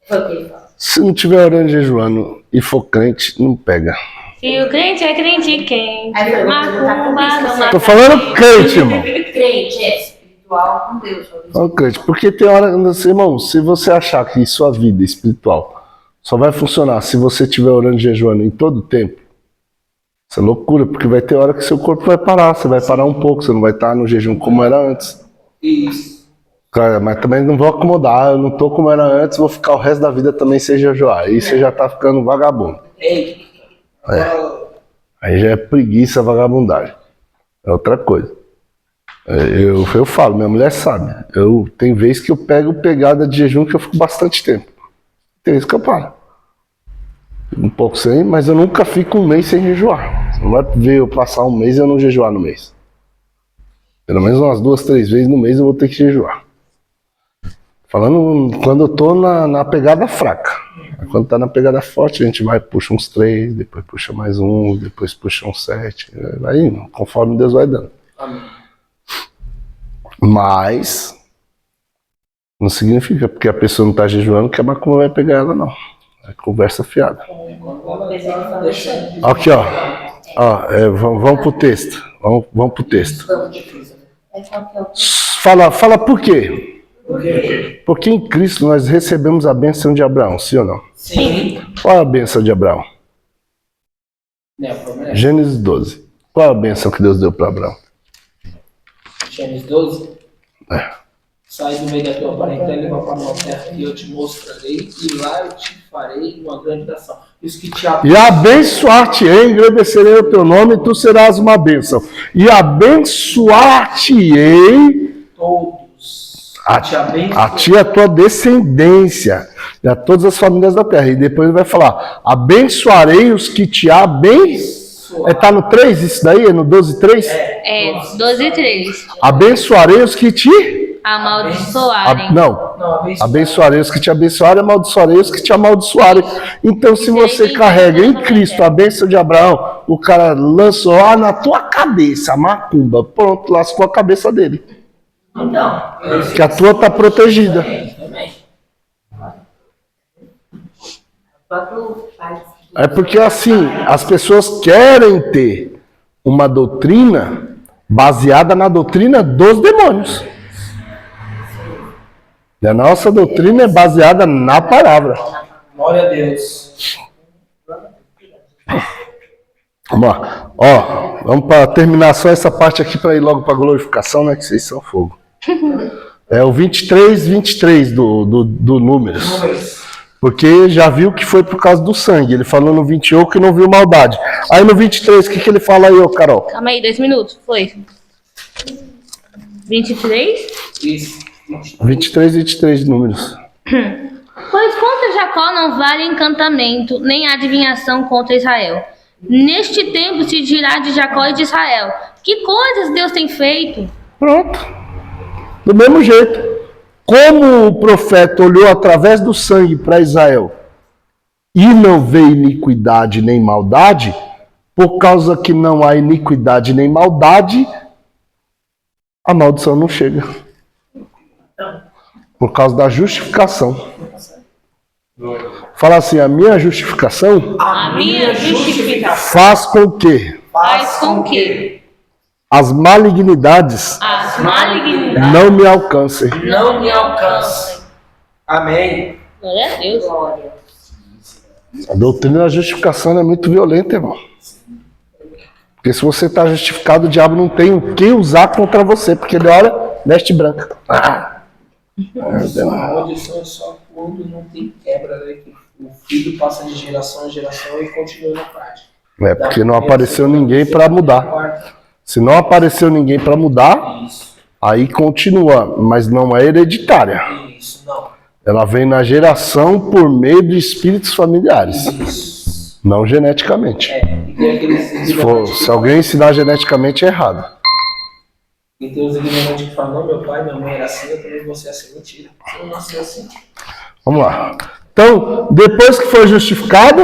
Foi o que ele falou. Se não tiver orando e jejuando e for crente, não pega. Se o crente é crente quem? Aí, Macumba não mata. Tô falando crente, irmão. Crente espiritual com Deus. Falando crente. Porque tem hora, irmão, se você achar que sua vida espiritual só vai funcionar se você estiver orando e jejuando em todo o tempo, isso é loucura, porque vai ter hora que seu corpo vai parar, você vai parar um pouco, você não vai estar no jejum como era antes. Isso. Cara, mas também não vou acomodar, eu não tô como era antes, vou ficar o resto da vida também sem jejuar. Aí você já tá ficando vagabundo. Aí já é preguiça, vagabundagem. É outra coisa. Eu falo, minha mulher sabe. Tem vezes que eu pego pegada de jejum que eu fico bastante tempo. Tem vezes que eu paro. Um pouco sem, mas eu nunca fico um mês sem jejuar. Você não vai ver eu passar um mês e eu não jejuar no mês. Pelo menos umas 2, 3 vezes no mês eu vou ter que jejuar. Falando quando eu tô na pegada fraca. Quando tá na pegada forte, a gente vai, puxa uns 3, depois puxa mais um, depois puxa uns 7. Aí, conforme Deus vai dando. Amém. Mas não significa porque a pessoa não tá jejuando que a macumba vai pegar ela, não. É conversa fiada. Aqui, ó. Vamos pro texto. Vamos pro texto. Fala por quê? Porque em Cristo nós recebemos a bênção de Abraão, sim ou não? Sim. Qual é a bênção de Abraão? Não, o problema é Gênesis 12. Qual a bênção que Deus deu para Abraão? Gênesis 12. É. Sai do meio da tua parentela e vá para uma terra que eu te mostrarei, e lá eu te farei uma grande nação. Os que te E abençoar-te-ei, engrandecerei o teu nome, e tu serás uma bênção. E abençoar-te-ei todos. a Te abençoe. ti e a tua descendência, e a todas as famílias da terra. E depois ele vai falar, abençoarei os que te abençoam. Está no 3 isso daí? É no 12:3? É, 12:3. Abençoarei os que te... Amaldiçoarem. Não. Não, abençoe. Abençoarei os que te abençoarem, amaldiçoarei os que te amaldiçoarem. Então, se você carrega em Cristo a bênção de Abraão, o cara lançou na tua cabeça, a macumba. Pronto, lascou a cabeça dele. Então, Que a tua está protegida. Também. próprio pai. É porque assim, as pessoas querem ter uma doutrina baseada na doutrina dos demônios. E a nossa doutrina é baseada na palavra. Glória a Deus. Vamos lá. Ó, vamos para terminar só essa parte aqui para ir logo para a glorificação, né? Que vocês são fogo. É o 23 do Números. Porque já viu que foi por causa do sangue. Ele falou no 21 que não viu maldade. Aí no 23, o que ele fala aí, ô Carol? Calma aí, 2 minutos. Foi. 23? Isso. 23 Números. Pois contra Jacó não vale encantamento, nem adivinhação contra Israel. Neste tempo se dirá de Jacó e de Israel: que coisas Deus tem feito? Pronto. Do mesmo jeito. Como o profeta olhou através do sangue para Israel e não vê iniquidade nem maldade, por causa que não há iniquidade nem maldade, a maldição não chega. Por causa da justificação. Fala assim, a minha justificação A minha justificação faz com que faz com que as malignidades as malignidades não me alcancem. Não me alcance. Amém. Glória a Deus. A doutrina da justificação é muito violenta, irmão. Porque se você está justificado, o diabo não tem o que usar contra você, porque ele olha, veste branca. A maldição é só quando não tem quebra, né? Que o filho passa de geração em geração e continua na prática. É, porque não apareceu ninguém para mudar. Se não apareceu ninguém para mudar, Isso, aí continua, mas não é hereditária. isso, não. Ela vem na geração por meio de espíritos familiares, Isso. não geneticamente. E tem aqueles Se alguém ensinar geneticamente, é errado. E tem os ignorantes que falam, não, meu pai, minha mãe era assim, eu também vou ser assim. Mentira. Você não nasceu assim. Vamos lá. Então, depois que foi justificado,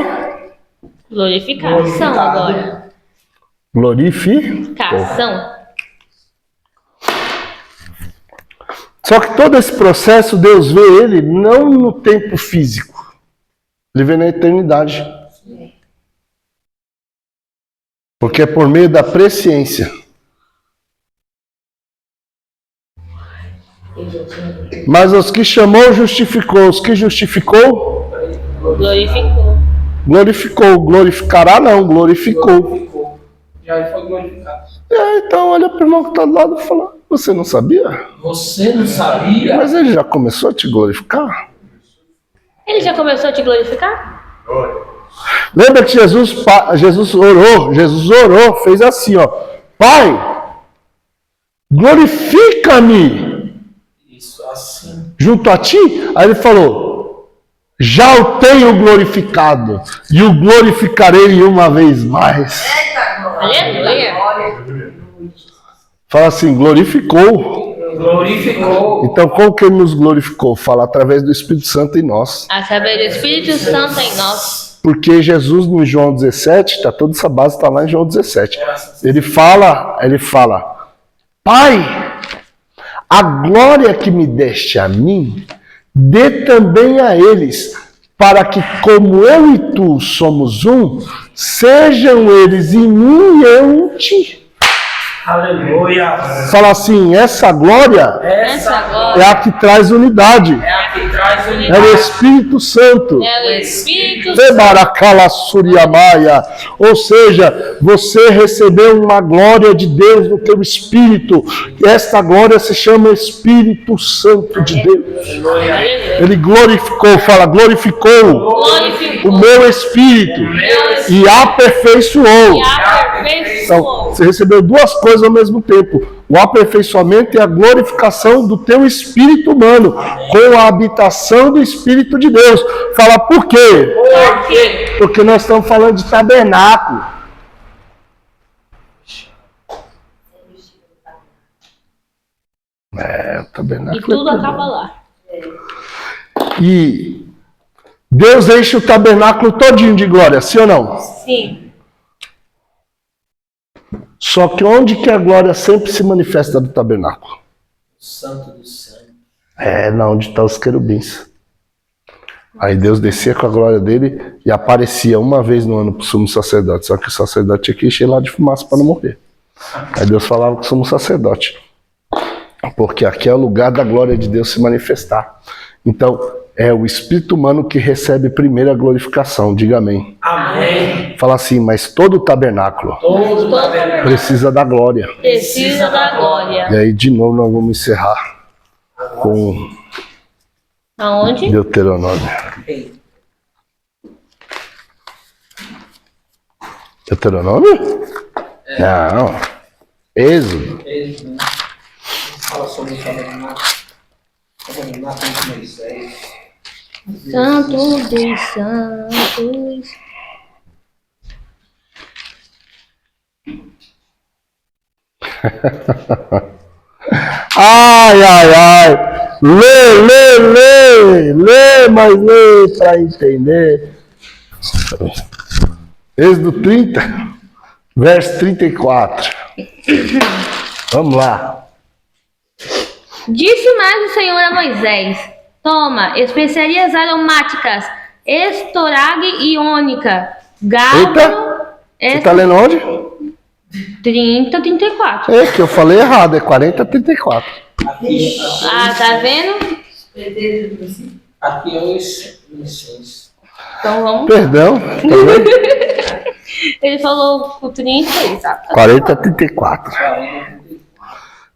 Glorificação agora. glorificação. Só que todo esse processo, Deus vê ele não no tempo físico. Ele vê na eternidade. Porque é por meio da presciência. Mas os que chamou, justificou. Os que justificou, Glorificou. glorificou. Glorificará não, glorificou. Glorificou. Já foi glorificado. Então olha para o irmão que está do lado e fala, você não sabia? Você não sabia? Mas ele já começou a te glorificar? Ele já começou a te glorificar? Lembra que Jesus orou, fez assim, ó. Pai, glorifica-me Isso, assim. junto a ti. Aí ele falou, já o tenho glorificado e o glorificarei uma vez mais. Aleluia. Fala assim, glorificou. Glorificou. Então como que ele nos glorificou? Fala através do Espírito Santo em nós. Através do Espírito Santo em nós. Porque Jesus no João 17, toda essa base está lá em João 17. Ele fala, Pai, a glória que me deste a mim, dê também a eles, para que como eu e tu somos um, sejam eles em mim e eu em ti. Aleluia. Fala assim, essa glória Essa é glória a que traz unidade. é a que traz É o unidade. Espírito Santo. É o Espírito Santo. Ebaracala Suriamaia. Ou seja, você recebeu uma glória de Deus no teu espírito. E esta glória se chama Espírito Santo de Deus. Ele glorificou, fala, glorificou Glorificou. o meu espírito e aperfeiçoou. E Então, aperfeiçoou. você recebeu duas coisas ao mesmo tempo. O aperfeiçoamento e a glorificação do teu espírito humano, com a habitação do Espírito de Deus. Fala, por quê? Por quê? Porque nós estamos falando de tabernáculo. O E tabernáculo. tudo acaba lá. E Deus enche o tabernáculo todinho de glória, sim ou não? Sim. Só que onde que a glória sempre se manifesta do tabernáculo? Santo do santo. É, na onde estão os querubins. Aí Deus descia com a glória dele e aparecia uma vez no ano para o sumo sacerdote. Só que o sacerdote tinha que encher lá de fumaça para não morrer. Aí Deus falava com o sumo sacerdote. Porque aqui é o lugar da glória de Deus se manifestar. Então, é o espírito humano que recebe primeiro a glorificação. Diga amém. Amém. Fala assim, mas todo tabernáculo Todo tabernáculo precisa da glória. Precisa da glória. E aí, de novo, nós vamos encerrar com Aonde? Deuteronômio. Deuteronômio? Não. Êxodo. Fala sobre o tabernáculo. Tabernáculo de Moisés. Santo dos santos. Ai, ai, ai. Lê, mas lê para entender. Êxodo 30, verso 34. Vamos lá. Disse mais o Senhor a Moisés: toma especiarias aromáticas, estorage e ônica, gálbano. Você está lendo onde? 30, 34. É que eu falei errado, é 40, 34. Ah, tá vendo? Aqui é o incenso. Então vamos. Perdão, tá vendo? Ele falou o 30, exato. 40, 34.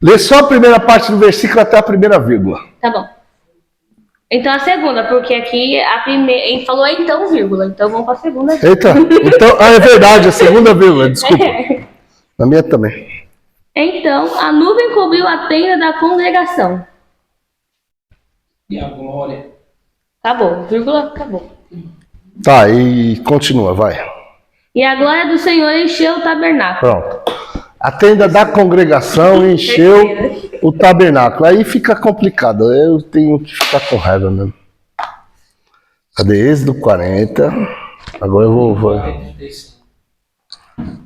Lê só a primeira parte do versículo até a primeira vírgula. Tá bom. Então a segunda, porque aqui a primeira. Ele falou então, vírgula. Então vamos pra segunda. Eita, então, é verdade, a segunda vírgula, desculpa. Na minha também. Então a nuvem cobriu a tenda da congregação. E a glória. Acabou, vírgula, acabou. Tá, e continua, vai. E a glória do Senhor encheu o tabernáculo. Pronto. A tenda da congregação encheu o tabernáculo. Aí fica complicado. Eu tenho que ficar com raiva mesmo. Cadê Êxodo 40? Agora eu vou.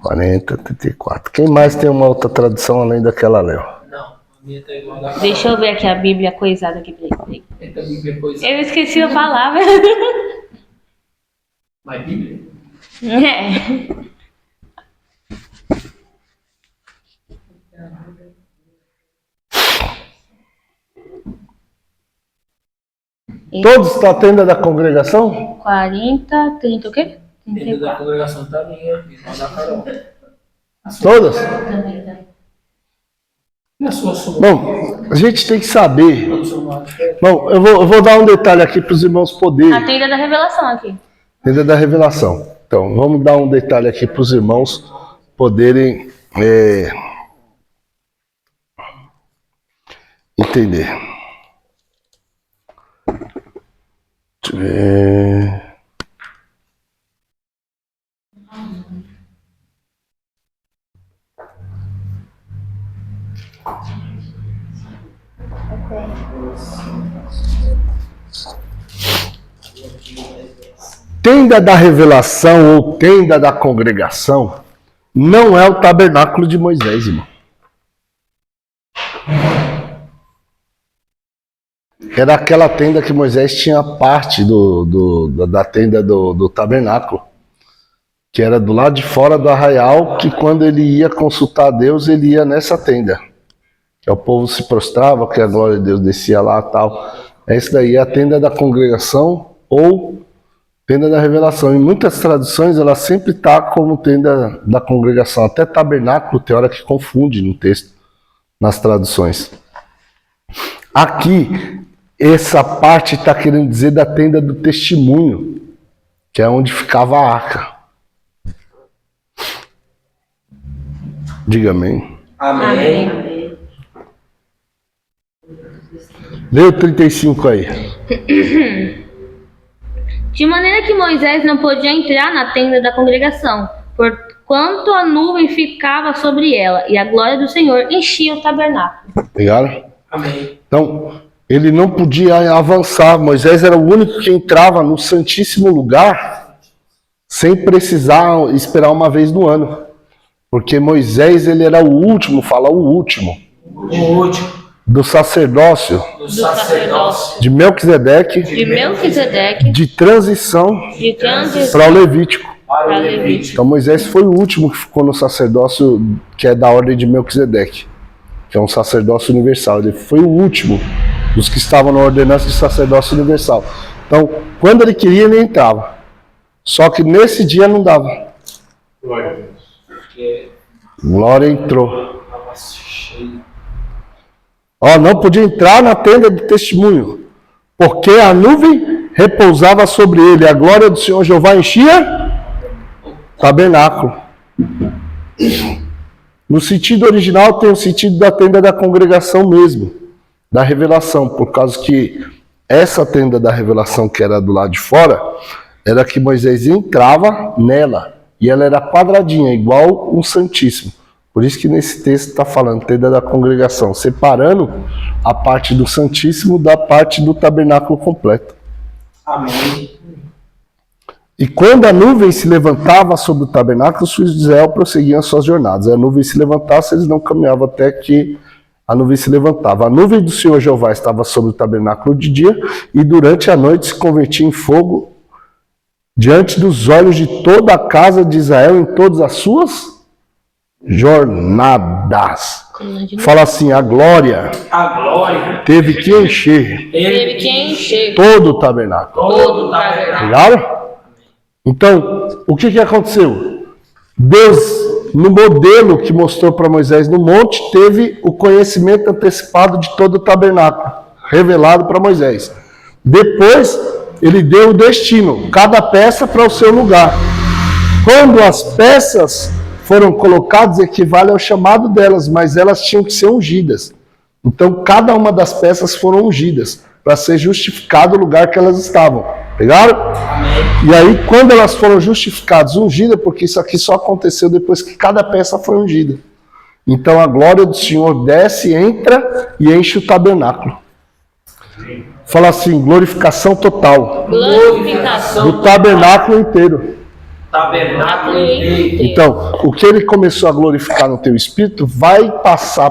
40, 34. Quem mais tem uma outra tradução além daquela, Léo? Não, a minha tá igual a da Deixa eu ver aqui a Bíblia coisada aqui. Peraí. Eita, Bíblia coisa. Eu esqueci a palavra. Mas Bíblia? É. Todos estão a tenda da congregação? 40, 30 o quê? Dentro da congregação tá minha, igual da Carol. Todas? E a sua sua? Bom, a gente tem que saber. Sua. Bom, eu vou dar um detalhe aqui para os irmãos A poderem. tenda da revelação aqui. Tenda da revelação. Então, vamos dar um detalhe aqui para os irmãos poderem entender. Deixa eu ver. Tenda da revelação ou tenda da congregação não é o tabernáculo de Moisés, irmão. Era aquela tenda que Moisés tinha parte da tenda do tabernáculo. que era do lado de fora do arraial, que quando ele ia consultar Deus, ele ia nessa tenda. Que o povo se prostrava, que a glória de Deus descia lá e tal. Essa daí é a tenda da congregação ou tenda da revelação. Em muitas traduções, ela sempre está como tenda da congregação. Até tabernáculo tem hora que confunde no texto, nas traduções. Aqui, essa parte está querendo dizer da tenda do testemunho, que é onde ficava a arca. Diga amém. Amém. Lê o 35 aí. De maneira que Moisés não podia entrar na tenda da congregação, porquanto a nuvem ficava sobre ela, e a glória do Senhor enchia o tabernáculo. Pegaram? Amém. Então, ele não podia avançar. Moisés era o único que entrava no Santíssimo Lugar sem precisar esperar uma vez no ano. Porque Moisés, ele era o último, fala o último, O último do sacerdócio do sacerdócio de Melquisedeque, De Melquisedeque, de transição de transição para o Levítico. para o para Levítico. Então Moisés foi o último que ficou no sacerdócio que é da ordem de Melquisedeque, que é um sacerdócio universal. Ele foi o último dos que estavam na ordenança de sacerdócio universal. Então, quando ele queria, ele entrava. Só que nesse dia não dava. Glória a Deus. Porque Glória entrou. estava cheio. Ó, não podia entrar na tenda do testemunho, porque a nuvem repousava sobre ele. A glória do Senhor Jeová enchia o tabernáculo. No sentido original tem o sentido da tenda da congregação mesmo, da revelação, por causa que essa tenda da revelação que era do lado de fora, era que Moisés entrava nela, e ela era quadradinha, igual um santíssimo. Por isso que nesse texto está falando tenda da congregação, separando a parte do santíssimo da parte do tabernáculo completo. Amém. E quando a nuvem se levantava sobre o tabernáculo, os filhos de Israel prosseguiam as suas jornadas. A nuvem se levantasse, eles não caminhavam até que a nuvem se levantava. A nuvem do Senhor Jeová estava sobre o tabernáculo de dia, e durante a noite se convertia em fogo diante dos olhos de toda a casa de Israel em todas as suas jornadas. Fala assim, a glória A glória teve que encher Teve que encher todo o tabernáculo. todo o tabernáculo. Pegaram? Então, o que aconteceu? Deus, no modelo que mostrou para Moisés no monte, teve o conhecimento antecipado de todo o tabernáculo, revelado para Moisés. Depois, ele deu o destino, cada peça para o seu lugar. Quando as peças foram colocadas, equivale ao chamado delas, mas elas tinham que ser ungidas. Então, cada uma das peças foram ungidas, para ser justificado o lugar que elas estavam. Pegaram? Amém. E aí, quando elas foram justificadas, ungidas, porque isso aqui só aconteceu depois que cada peça foi ungida. Então, a glória do Senhor desce, entra e enche o tabernáculo. Fala assim, glorificação total glorificação do tabernáculo inteiro. Tabernáculo inteiro. Então, o que ele começou a glorificar no teu espírito vai passar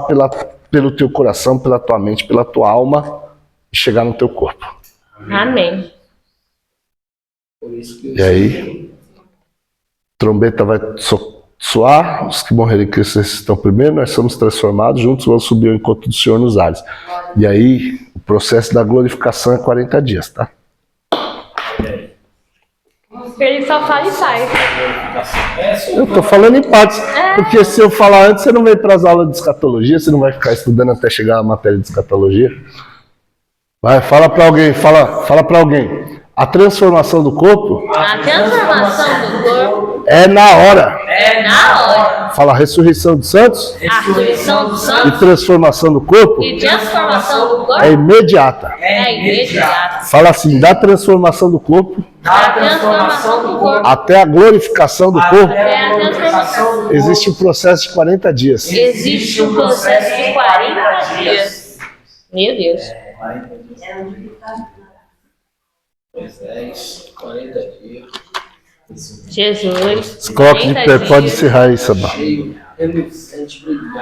pelo teu coração, pela tua mente, pela tua alma e chegar no teu corpo. Amém. Por isso que E aí, trombeta vai soar, os que morrerem em Cristo ressuscitam primeiro, nós somos transformados, juntos vamos subir ao encontro do Senhor nos ares. E aí, o processo da glorificação é 40 dias, tá? Ele só fala e sai. Eu tô falando em partes, porque se eu falar antes, você não vem para as aulas de escatologia, você não vai ficar estudando até chegar a matéria de escatologia. Vai, fala para alguém, fala para alguém. A transformação do corpo A transformação do corpo é na hora. é na hora. Fala ressurreição dos santos A ressurreição dos e santos transformação do corpo e transformação do é corpo imediata. é imediata. Fala assim, da transformação do corpo da transformação do corpo até a glorificação do corpo, até a glorificação do corpo. existe um processo de 40 dias. Existe um processo de 40 dias. Meu Deus. 40 dias. Jesus. Coloque de 40 pé, pode dias. encerrar aí, Sabá. Cheio, relucente, brilhante.